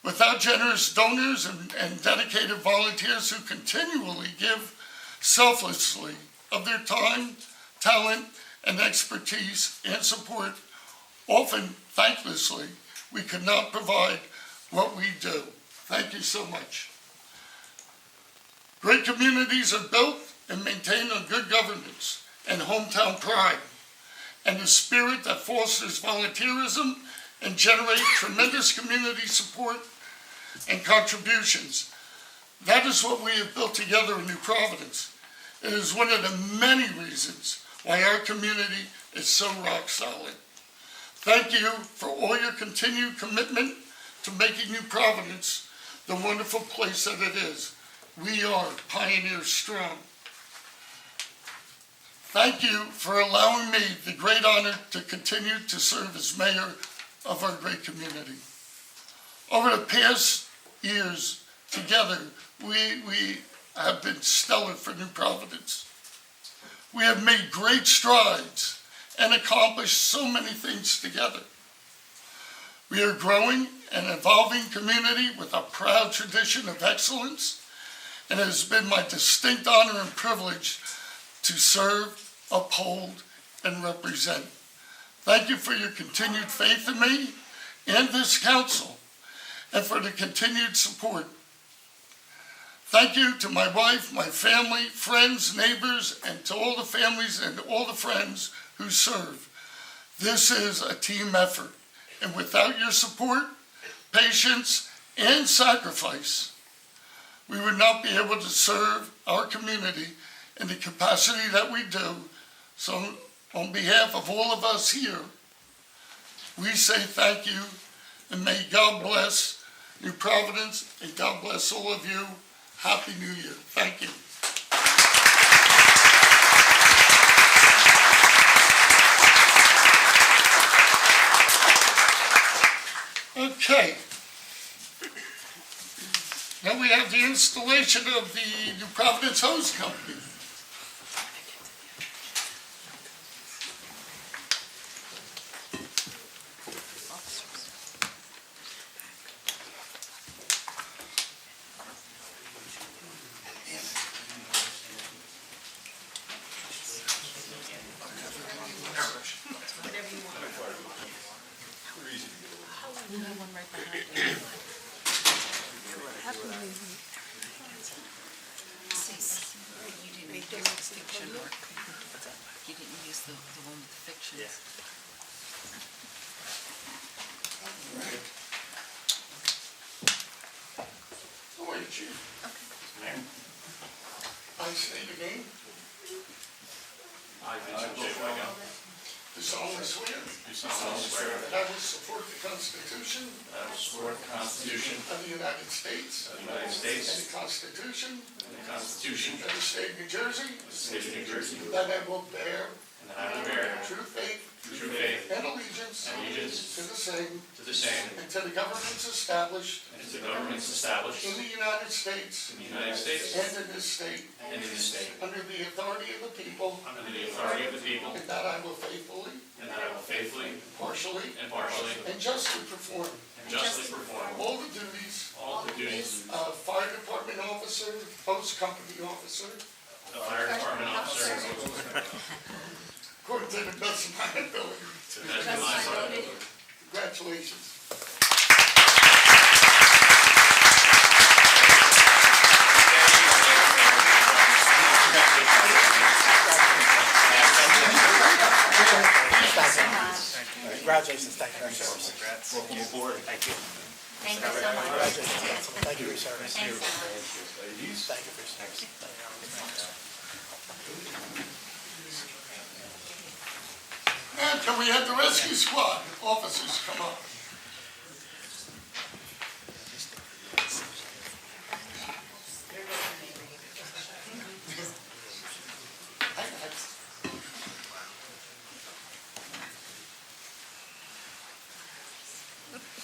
Without generous donors and dedicated volunteers who continually give selflessly of their time, talent, and expertise and support, often thanklessly, we could not provide what we do. Thank you so much. Great communities are built and maintained on good governance and hometown pride, and the spirit that fosters volunteerism and generates tremendous community support and contributions. That is what we have built together in New Providence. It is one of the many reasons why our community is so rock solid. Thank you for all your continued commitment to making New Providence the wonderful place that it is. We are pioneers strong. Thank you for allowing me the great honor to continue to serve as mayor of our great community. Over the past years together, we have been stellar for New Providence. We have made great strides and accomplished so many things together. We are growing an evolving community with a proud tradition of excellence, and it has been my distinct honor and privilege to serve, uphold, and represent. Thank you for your continued faith in me and this council, and for the continued support. Thank you to my wife, my family, friends, neighbors, and to all the families and all the friends who serve. This is a team effort, and without your support, patience, and sacrifice, we would not be able to serve our community in the capacity that we do. So on behalf of all of us here, we say thank you, and may God bless New Providence, and God bless all of you. Happy New Year. Thank you. Okay. Now we have the installation of the New Providence Hose Company. You didn't use the one with the fictions. Who are you, Chief? I say your name. Do solemnly swear. That I will support the Constitution. Of the United States. And the Constitution. Of the State of New Jersey. That I will bear. True faith. And allegiance. To the same. And to the governments established. In the United States. And in this state. Under the authority of the people. And that I will faithfully. Impartially. And justly perform. All the duties. Of fire department officer, post company officer. According to the best of my ability. Congratulations. Congratulations, thank you for your service. Welcome aboard. Thank you. Thank you so much. Congratulations, thank you for your service. Thanks so much. Thank you for your service. And can we have the rescue squad officers come up?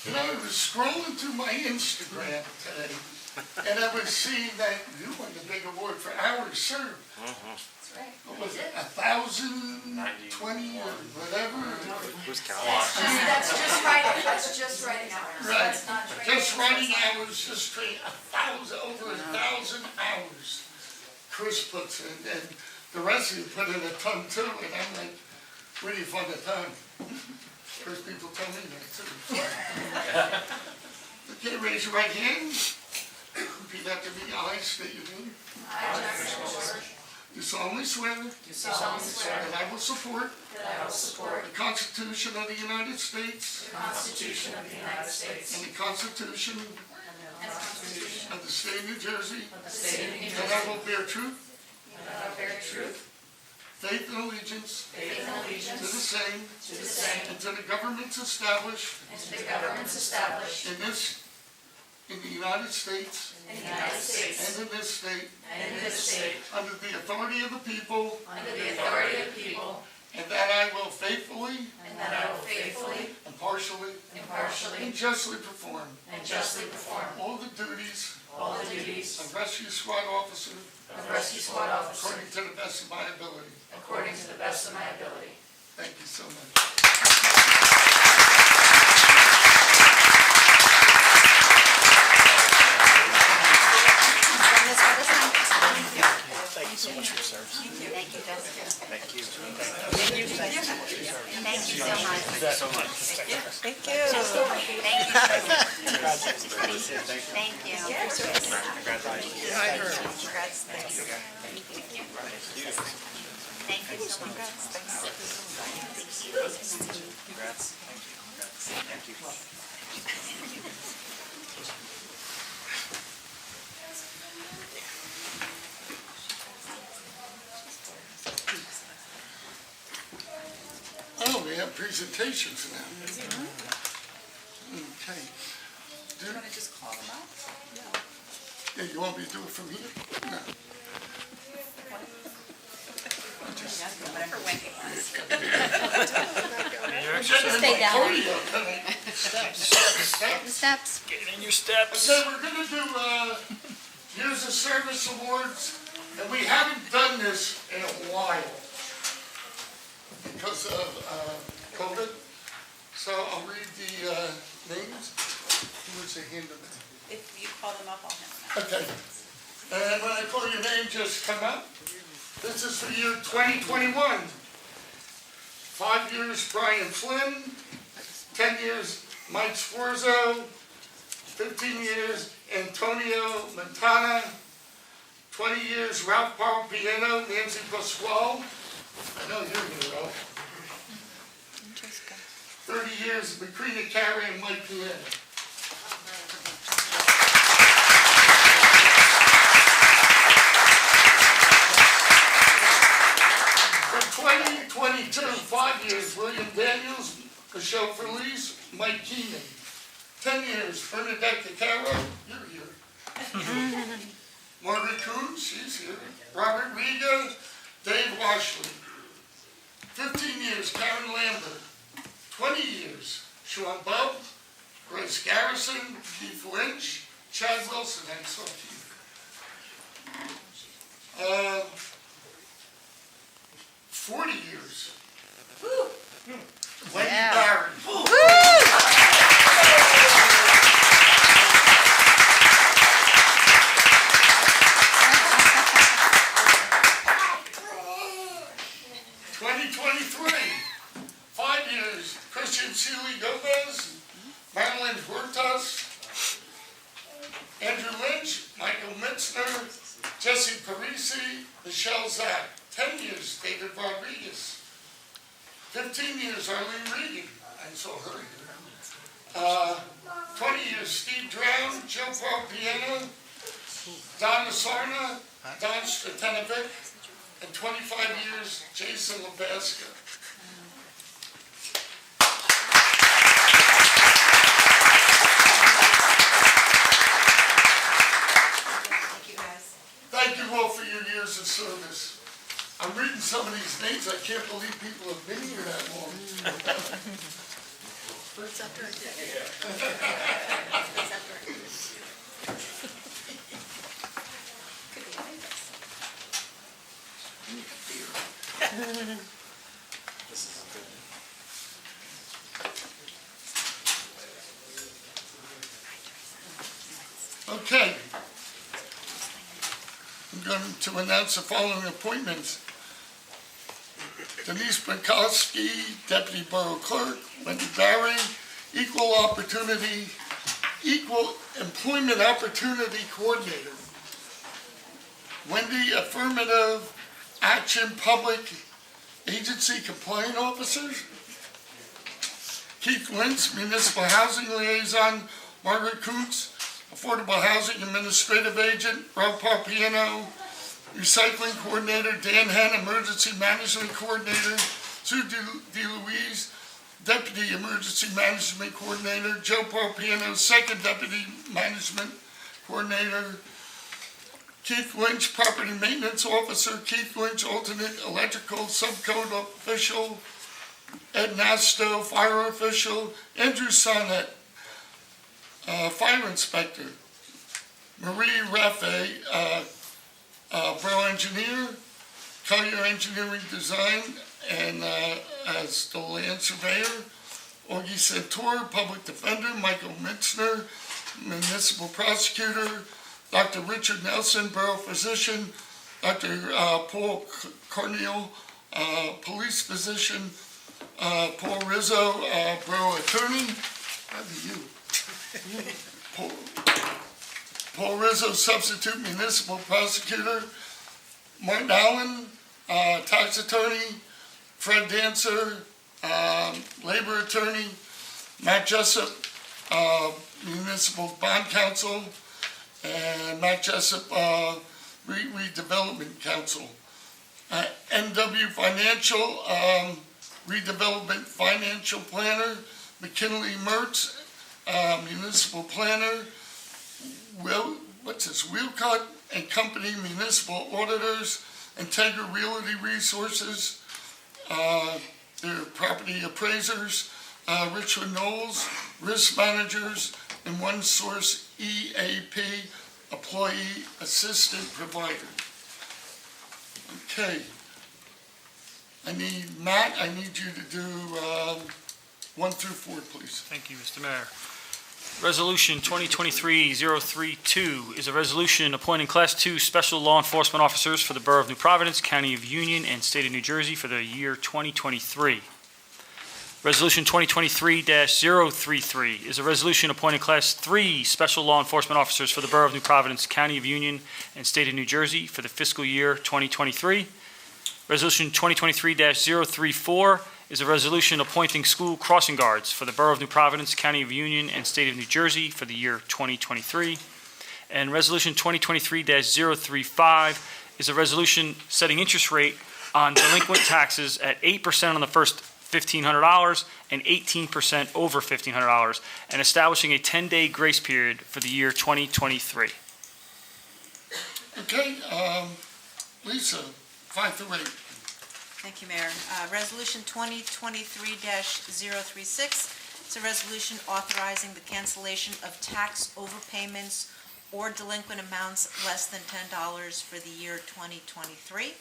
You know, I was scrolling through my Instagram today, and I was seeing that you won the big award for hours served. What was it, 1,026 20 or whatever. Who's counting? That's just writing, that's just writing hours. Right, That's not training. just writing hours, just over 1,000 hours Chris puts in, and the rest of you put in a ton too, and I'm like, where do you find the time? First people tell me that too. Okay, raise your right hand. Repeat after me. I state your name. I, Jackson Shore, Do solemnly swear solemnly swear that I will support that I will support the Constitution of the United States the Constitution of the United States and the Constitution and the Constitution of the State of New Jersey, of the State of New that Jersey, I will bear truth, and that I will bear truth, faith, and allegiance faith, and to the allegiance same to the same and to the governments established and to the governments established in the United States in the United States and in this state, and in this state, under the authority of the people, under the authority of the people, and that I will faithfully, and that I will faithfully, impartially, impartially, and justly perform and justly perform all the duties all the duties of rescue squad officer of rescue squad officer according to the best of my ability. according to the best of my ability. Thank you so much. Thank you so much for your service. Thank you, Jessica. Thank you. Thank you so much. So much. Thank you. Thank you. Congratulations. Thank you. Congratulations. I heard. Congrats. Thanks. Thank you so much. Congrats. Thank you. Thank you. Oh, we have presentations now. Okay. Do you want to just call them out? Yeah, you want me to do it from here? No. Stay down. Steps. Steps. Get in your steps. Okay, we're gonna do, Years of Service Awards, and we haven't done this in a while because of, COVID. So I'll read the, names. Who was the hand of that? If you call them up, I'll have them. Okay. And when I call your name, just come up. This is for the year 2021. 5 years, Brian Flynn. 10 years, Mike Sforzo. 15 years, Antonio Montana. 20 years, Ralph Piano, Nancy Pasquale. I know you're here, Ralph. 30 years, Macrina Carey and Mike Piano. For 2022, 5 years, William Daniels, Michelle Felice, Mike Keenan. 10 years, Bernadette Cacaro, you're here. Margaret Coons, she's here. Robert Riga, Dave Washley. 15 years, Karen Lambert. 20 years, Sean Bubb, Grace Garrison, Keith Lynch, Chad Wilson, and so Keith. 40 years. Wendy Barry. 2023, 5 years, Christian Seeley Gomez, Madeline Huertas, Andrew Lynch, Michael Mitzner, Jesse Parisi, Michelle Zack. 10 years, David Rodriguez. 15 years, Arlene Regan, I saw her here. 20 years, Steve Drown, Joe Piano, Don Nasarna, Don Stratenovic, and 25 years, Jason Lebaska. Thank you, guys. Thank you all for your years of service. I'm reading some of these names, I can't believe people have been here that long. What's up, to announce the following appointments. Denise Pankowski, Deputy Borough Clerk. Wendy Barry, Equal Employment Opportunity Coordinator. Wendy, Affirmative Action Public Agency Compliance Officer. Keith Lynch, Municipal Housing Liaison. Margaret Kuntz, Affordable Housing Administrative Agent. Rob Parpiano, Recycling Coordinator. Dan Henn, Emergency Management Coordinator. Sue DeLuise, Deputy Emergency Management Coordinator. Joe Parpiano, Second Deputy Management Coordinator. Keith Lynch, Property Maintenance Officer. Keith Lynch, Alternate Electrical Subcode Official. Ed Nasto, Fire Official. Andrew Sonnet, Fire Inspector. Marie Raffe, Borough Engineer. Collier Engineering Design, and as the Land Surveyor. Augie Santor, Public Defender. Michael Mitzner, Municipal Prosecutor. Dr. Richard Nelson, Borough Physician. Dr. Paul Carneal, Police Physician. Paul Rizzo, Borough Attorney. How do you? Paul Rizzo, Substitute Municipal Prosecutor. Martin Allen, Tax Attorney. Fred Dancer, Labor Attorney. Matt Jessup, Municipal Bond Counsel. And Matt Jessup, Redevelopment Counsel. NW Financial, Redevelopment Financial Planner. McKinley Mertz, Municipal Planner. Wheelcutt and Company Municipal Auditors. Integra Realty Resources, their property appraisers. Richard Knowles, Risk Managers, and One Source EAP, Employee Assistant Provider. Okay. Matt, I need you to do 1 through 4, please. Thank you, Mr. Mayor. Resolution 2023-032 is a resolution appointing Class 2 special law enforcement officers for the Borough of New Providence, County of Union, and State of New Jersey for the year 2023. Resolution 2023-033 is a resolution appointing Class 3 special law enforcement officers for the Borough of New Providence, County of Union, and State of New Jersey for the fiscal year 2023. Resolution 2023-034 is a resolution appointing school crossing guards for the Borough of New Providence, County of Union, and State of New Jersey for the year 2023. And Resolution 2023-035 is a resolution setting interest rate on delinquent taxes at 8% on the first $1,500 and 18% over $1,500, and establishing a 10-day grace period for the year 2023. Okay, Lisa, 5 through 8. Thank you, Mayor. Resolution 2023-036 is a resolution authorizing the cancellation of tax overpayments or delinquent amounts less than $10 for the year 2023.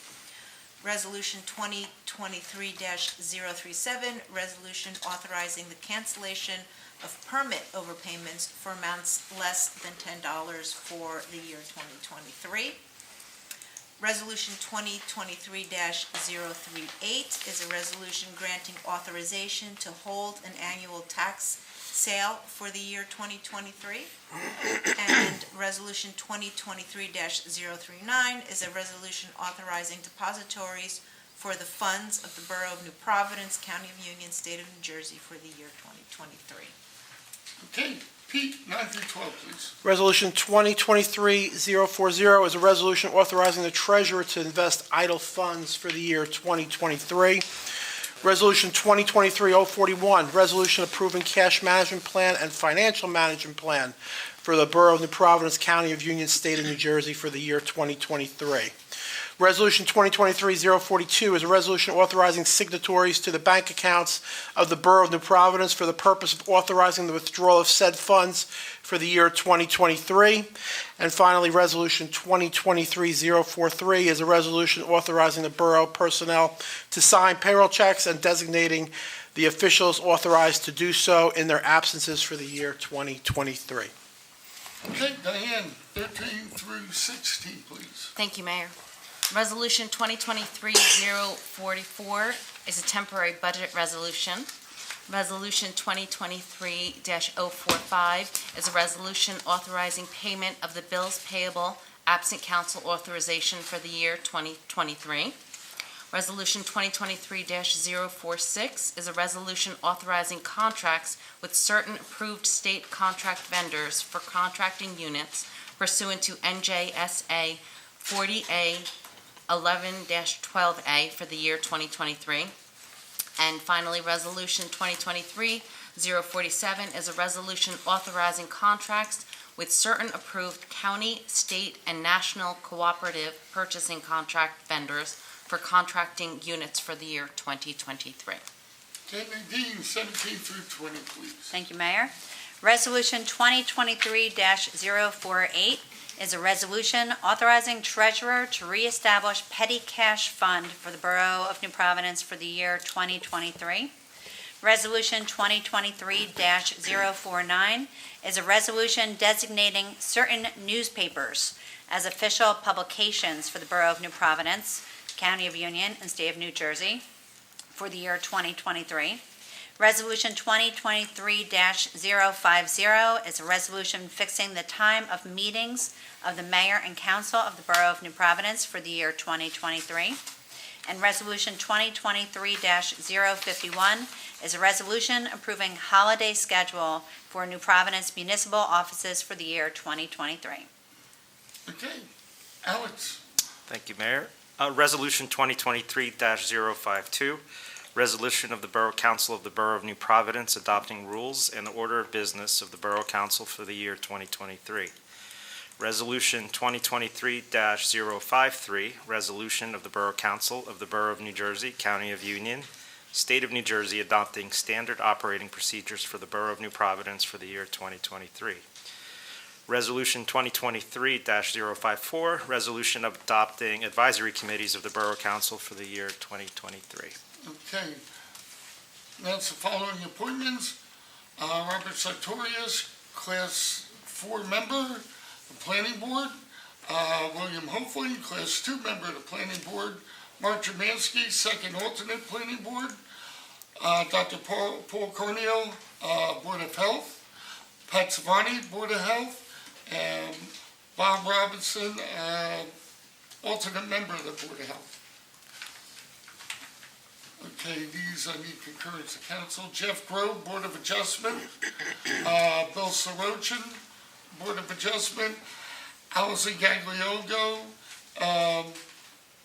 Resolution 2023-037, resolution authorizing the cancellation of permit overpayments for amounts less than $10 for the year 2023. Resolution 2023-038 is a resolution granting authorization to hold an annual tax sale for the year 2023. And Resolution 2023-039 is a resolution authorizing depositories for the funds of the Borough of New Providence, County of Union, State of New Jersey for the year 2023. Okay, Pete, 9 through 12, please. Resolution 2023-040 is a resolution authorizing the treasurer to invest idle funds for the year 2023. Resolution 2023-041, resolution approving cash management plan and financial management plan for the Borough of New Providence, County of Union, State of New Jersey for the year 2023. Resolution 2023-042 is a resolution authorizing signatories to the bank accounts of the Borough of New Providence for the purpose of authorizing the withdrawal of said funds for the year 2023. And finally, Resolution 2023-043 is a resolution authorizing the borough personnel to sign payroll checks and designating the officials authorized to do so in their absences for the year 2023. Okay, Diane, 13 through 16, please. Thank you, Mayor. Resolution 2023-044 is a temporary budget resolution. Resolution 2023-045 is a resolution authorizing payment of the bills payable absent council authorization for the year 2023. Resolution 2023-046 is a resolution authorizing contracts with certain approved state contract vendors for contracting units pursuant to NJSA 40A 11-12A for the year 2023. And finally, Resolution 2023-047 is a resolution authorizing contracts with certain approved county, state, and national cooperative purchasing contract vendors for contracting units for the year 2023. Okay, Nadine, 17 through 20, please. Thank you, Mayor. Resolution 2023-048 is a resolution authorizing treasurer to reestablish petty cash fund for the Borough of New Providence for the year 2023. Resolution 2023-049 is a resolution designating certain newspapers as official publications for the Borough of New Providence, County of Union, and State of New Jersey for the year 2023. Resolution 2023-050 is a resolution fixing the time of meetings of the Mayor and Council of the Borough of New Providence for the year 2023. And Resolution 2023-051 is a resolution approving holiday schedule for New Providence municipal offices for the year 2023. Okay, Alex. Thank you, Mayor. Resolution 2023-052, resolution of the Borough Council of the Borough of New Providence adopting rules and the order of business of the Borough Council for the year 2023. Resolution 2023-053, resolution of the Borough Council of the Borough of New Jersey, County of Union, State of New Jersey adopting standard operating procedures for the Borough of New Providence for the year 2023. Resolution 2023-054, resolution of adopting advisory committees of the Borough Council for the year 2023. Okay. That's the following appointments. Robert Sartorius, Class 4 member, the Planning Board. William Hopefling, Class 2 member of the Planning Board. Mark Jermansky, second alternate Planning Board. Dr. Paul Cornell, Board of Health. Pat Savani, Board of Health. And Bob Robinson, alternate member of the Board of Health. Okay, these I need concurrence of council. Jeff Grove, Board of Adjustment. Bill Sorochin, Board of Adjustment. Allison Gagliogo,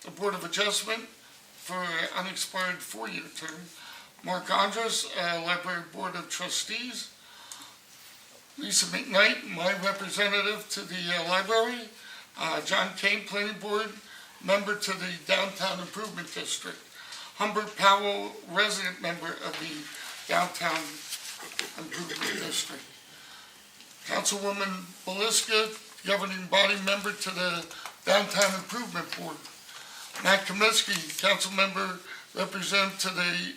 the Board of Adjustment for unexpired 4-year term. Mark Andres, Library Board of Trustees. Lisa McKnight, my representative to the library. John Kane, Planning Board, member to the Downtown Improvement District. Humbert Powell, resident member of the Downtown Improvement District. Councilwoman Belisca, governing body member to the Downtown Improvement Board. Matt Kaminsky, council member, representative to the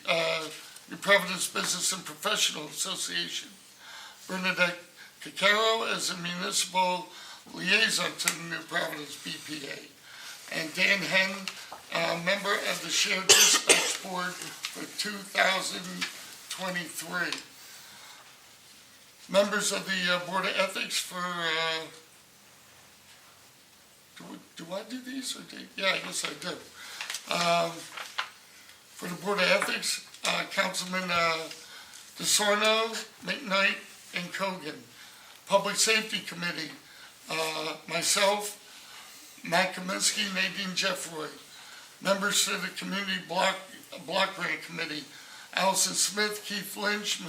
New Providence Business and Professional Association. Bernadette Cacaro as a municipal liaison to the New Providence BPA. And Dan Henn, member of the Shared Dispatch Board for 2023. Members of the Board of Ethics for, do I do these or yeah, I guess I do. For the Board of Ethics, Councilman DeSarno, McKnight, and Cogan. Public Safety Committee, myself, Matt Kaminsky, Nadine Jeffroy. Members to the Community Block Grant Committee, Allison Smith, Keith Lynch,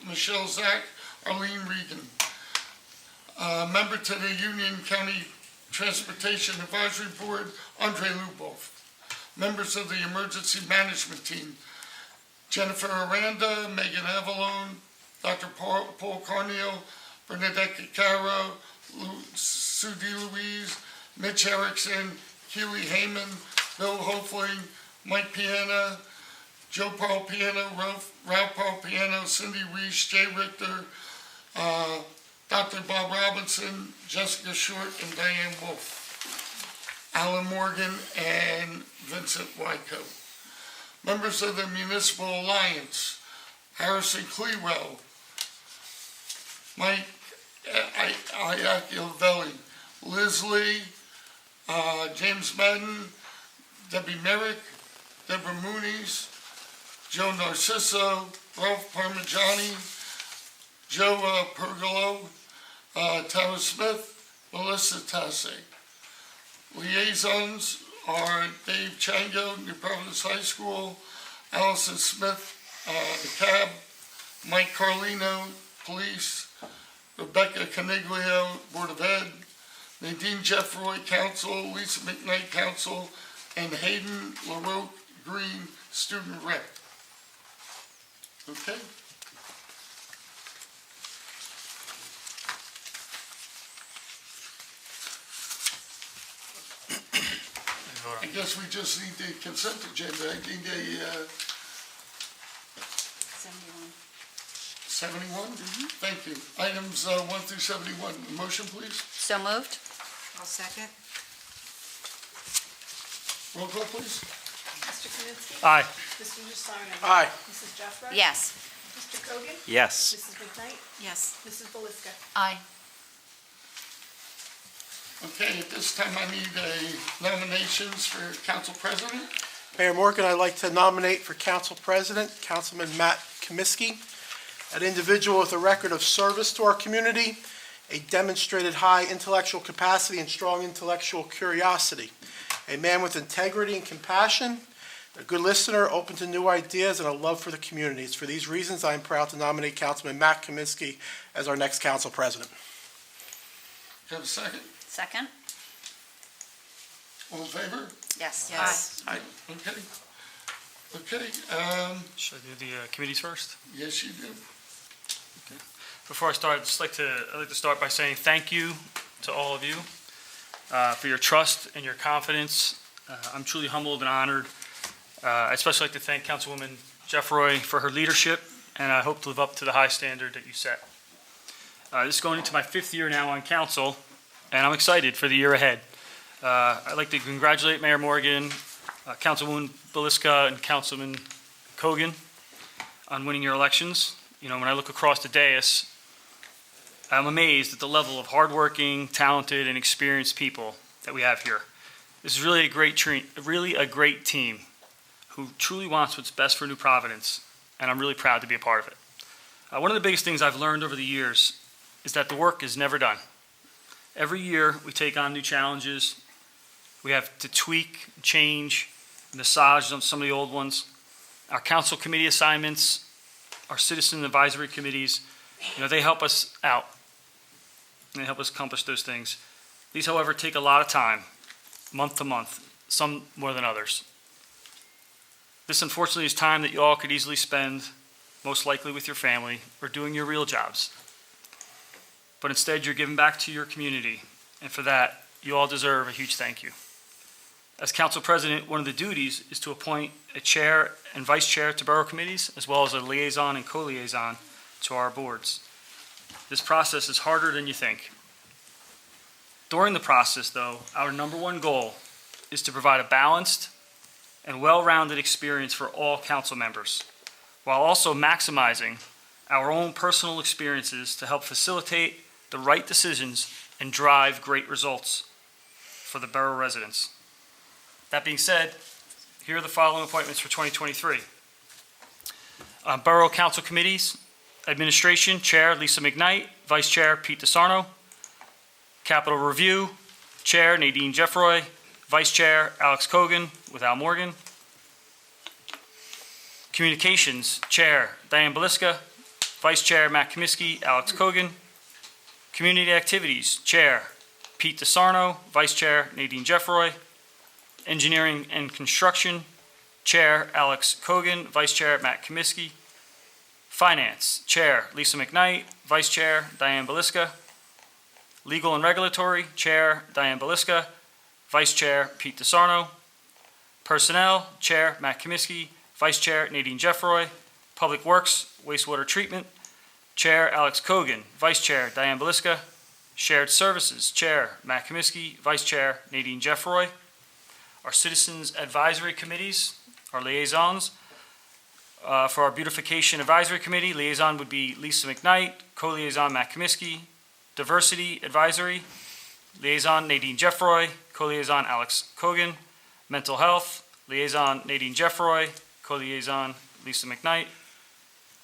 Michelle Zach, Arlene Regan. Member to the Union County Transportation Advisory Board, Andre Lubov. Members of the Emergency Management Team, Jennifer Aranda, Megan Avalone, Dr. Paul Carneo, Bernadette Cacaro, Sue DeLuise, Mitch Erickson, Keely Heyman, Bill Hopefling, Mike Piana, Joe Paul Piano, Ralph Paul Piano, Cindy Reese, Jay Richter, Dr. Bob Robinson, Jessica Short, and Diane Wolf. Alan Morgan and Vincent Wyko. Members of the Municipal Alliance, Harrison Clewell, Mike Iacovelli, Liz Lee, James Madden, Debbie Merrick, Deborah Moonies, Joe Narciso, Ralph Parmigiani, Joe Pergolo, Tara Smith, Melissa Tasse. Liaisons are Dave Chango, New Providence High School, Allison Smith, the CAB, Mike Carlino, Police, Rebecca Caniglio, Board of Ed, Nadine Jeffroy, Council, Lisa McKnight, Council, and Hayden LaRoque Green, Student Rep. Okay. I guess we just need the consent agenda. I need a, 71? Thank you. Items 1 through 71. Motion, please. So moved? I'll second. Roll call, please. Mr. Kaminsky? Aye. Mr. Jusarno? Aye. Mrs. Jeffrey? Yes. Mr. Kogan? Yes. Mrs. McKnight? Yes. Mrs. Belisca? Aye. Okay, at this time I need a nominations for council president. Mayor Morgan, I'd like to nominate for council president, Councilman Matt Kaminsky, an individual with a record of service to our community, a demonstrated high intellectual capacity and strong intellectual curiosity, a man with integrity and compassion, a good listener, open to new ideas, and a love for the community. It's for these reasons I am proud to nominate Councilman Matt Kaminsky as our next council president. Do you have a second? Second? All in favor? Yes. Yes. Aye. Okay. Okay, Should I do the committees first? yes, you do. Before I start, I'd like to start by saying thank you to all of you for your trust and your confidence. I'm truly humbled and honored. I'd especially like to thank Councilwoman Jeffroy for her leadership, and I hope to live up to the high standard that you set. This is going into my 5th year now on council, and I'm excited for the year ahead. I'd like to congratulate Mayor Morgan, Councilwoman Belisca, and Councilman Kogan on winning your elections. You know, when I look across the dais, I'm amazed at the level of hardworking, talented, and experienced people that we have here. This is really a great team who truly wants what's best for New Providence, and I'm really proud to be a part of it. One of the biggest things I've learned over the years is that the work is never done. Every year, we take on new challenges. We have to tweak, change, massage some of the old ones. Our council committee assignments, our citizen advisory committees, they help us out. They help us accomplish those things. These, however, take a lot of time, month to month, some more than others. This, unfortunately, is time that you all could easily spend, most likely with your family, or doing your real jobs. But instead, you're giving back to your community, and for that, you all deserve a huge thank you. As council president, one of the duties is to appoint a chair and vice chair to borough committees, as well as a liaison and co-liaison to our boards. This process is harder than you think. During the process, though, our number one goal is to provide a balanced and well-rounded experience for all council members, while also maximizing our own personal experiences to help facilitate the right decisions and drive great results for the borough residents. That being said, here are the following appointments for 2023. Borough Council Committees, Administration, Chair Lisa McKnight, Vice Chair Pete DeSarno. Capital Review, Chair Nadine Jeffroy, Vice Chair Alex Kogan with Al Morgan. Communications, Chair Diane Belisca, Vice Chair Matt Kaminsky, Alex Kogan. Community Activities, Chair Pete DeSarno, Vice Chair Nadine Jeffroy. Engineering and Construction, Chair Alex Kogan, Vice Chair Matt Kaminsky. Finance, Chair Lisa McKnight, Vice Chair Diane Belisca. Legal and Regulatory, Chair Diane Belisca, Vice Chair Pete DeSarno. Personnel, Chair Matt Kaminsky, Vice Chair Nadine Jeffroy. Public Works, Wastewater Treatment, Chair, Alex Cogan. Vice Chair, Diane Belisca. Shared Services, Chair, Matt Kaminsky. Vice Chair, Nadine Jeffroy. Our Citizens Advisory Committees, our liaisons. For our Beautification Advisory Committee, liaison would be Lisa McKnight, co-liaison Matt Kaminsky. Diversity Advisory, liaison Nadine Jeffroy, co-liaison Alex Cogan. Mental Health, liaison Nadine Jeffroy, co-liaison Lisa McKnight.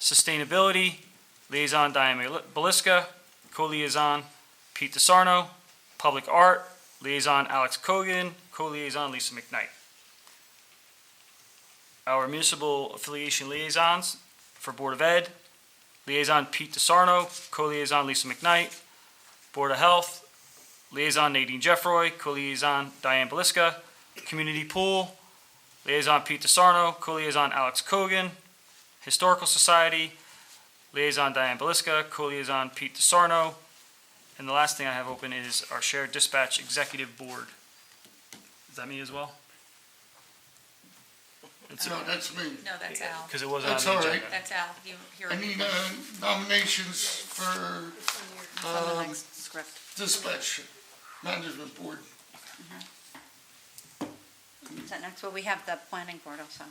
Sustainability, liaison Diane Belisca, co-liaison Pete DeSarno. Public Art, liaison Alex Cogan, co-liaison Lisa McKnight. Our municipal affiliation liaisons for Board of Ed, liaison Pete DeSarno, co-liaison Lisa McKnight. Board of Health, liaison Nadine Jeffroy, co-liaison Diane Belisca. Community Pool, liaison Pete DeSarno, co-liaison Alex Cogan. Historical Society, liaison Diane Belisca, co-liaison Pete DeSarno. And the last thing I have open is our Shared Dispatch Executive Board. Is that me as well? No, that's me. No, that's Al. Because it wasn't on That's the all agenda. right. That's Al. You're I need nominations for on the next script. dispatch management board. Is that next? Well, we have the planning board also.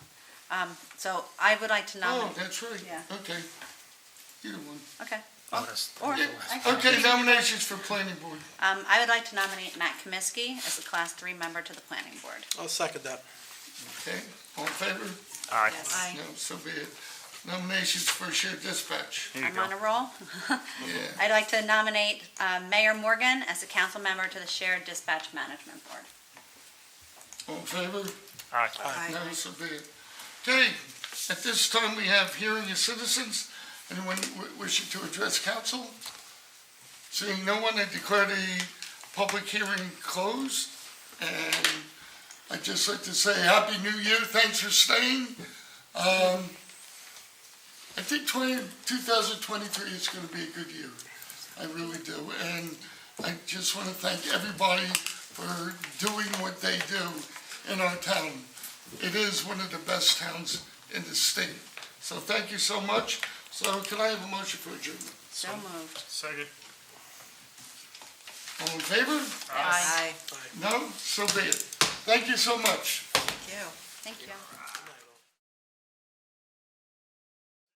So I would like to Oh, nominate, that's right. Yeah. Okay. Either one. okay. Oh, that's- Or, Okay, nominations for planning board. I would like to nominate Matt Kaminsky as a Class 3 member to the planning board. I'll second that. Okay, all in favor? Aye. Aye. No, so be it. Nominations for shared dispatch. There you I'm go. on a roll. Yeah. I'd like to nominate Mayor Morgan as a council member to the Shared Dispatch Management Board. All in favor? Aye. No, so be it. Okay, at this time, we have hearing of citizens. Anyone wishing to address council? Seeing no one, I declare the public hearing closed. And I'd just like to say Happy New Year, thanks for staying. I think 2023 is going to be a good year. I really do. And I just want to thank everybody for doing what they do in our town. It is one of the best towns in the state. So thank you so much. So can I have a motion for adjournment? So moved. Second. All in favor? Aye. No? So be it. Thank you so much. Thank you. Thank you.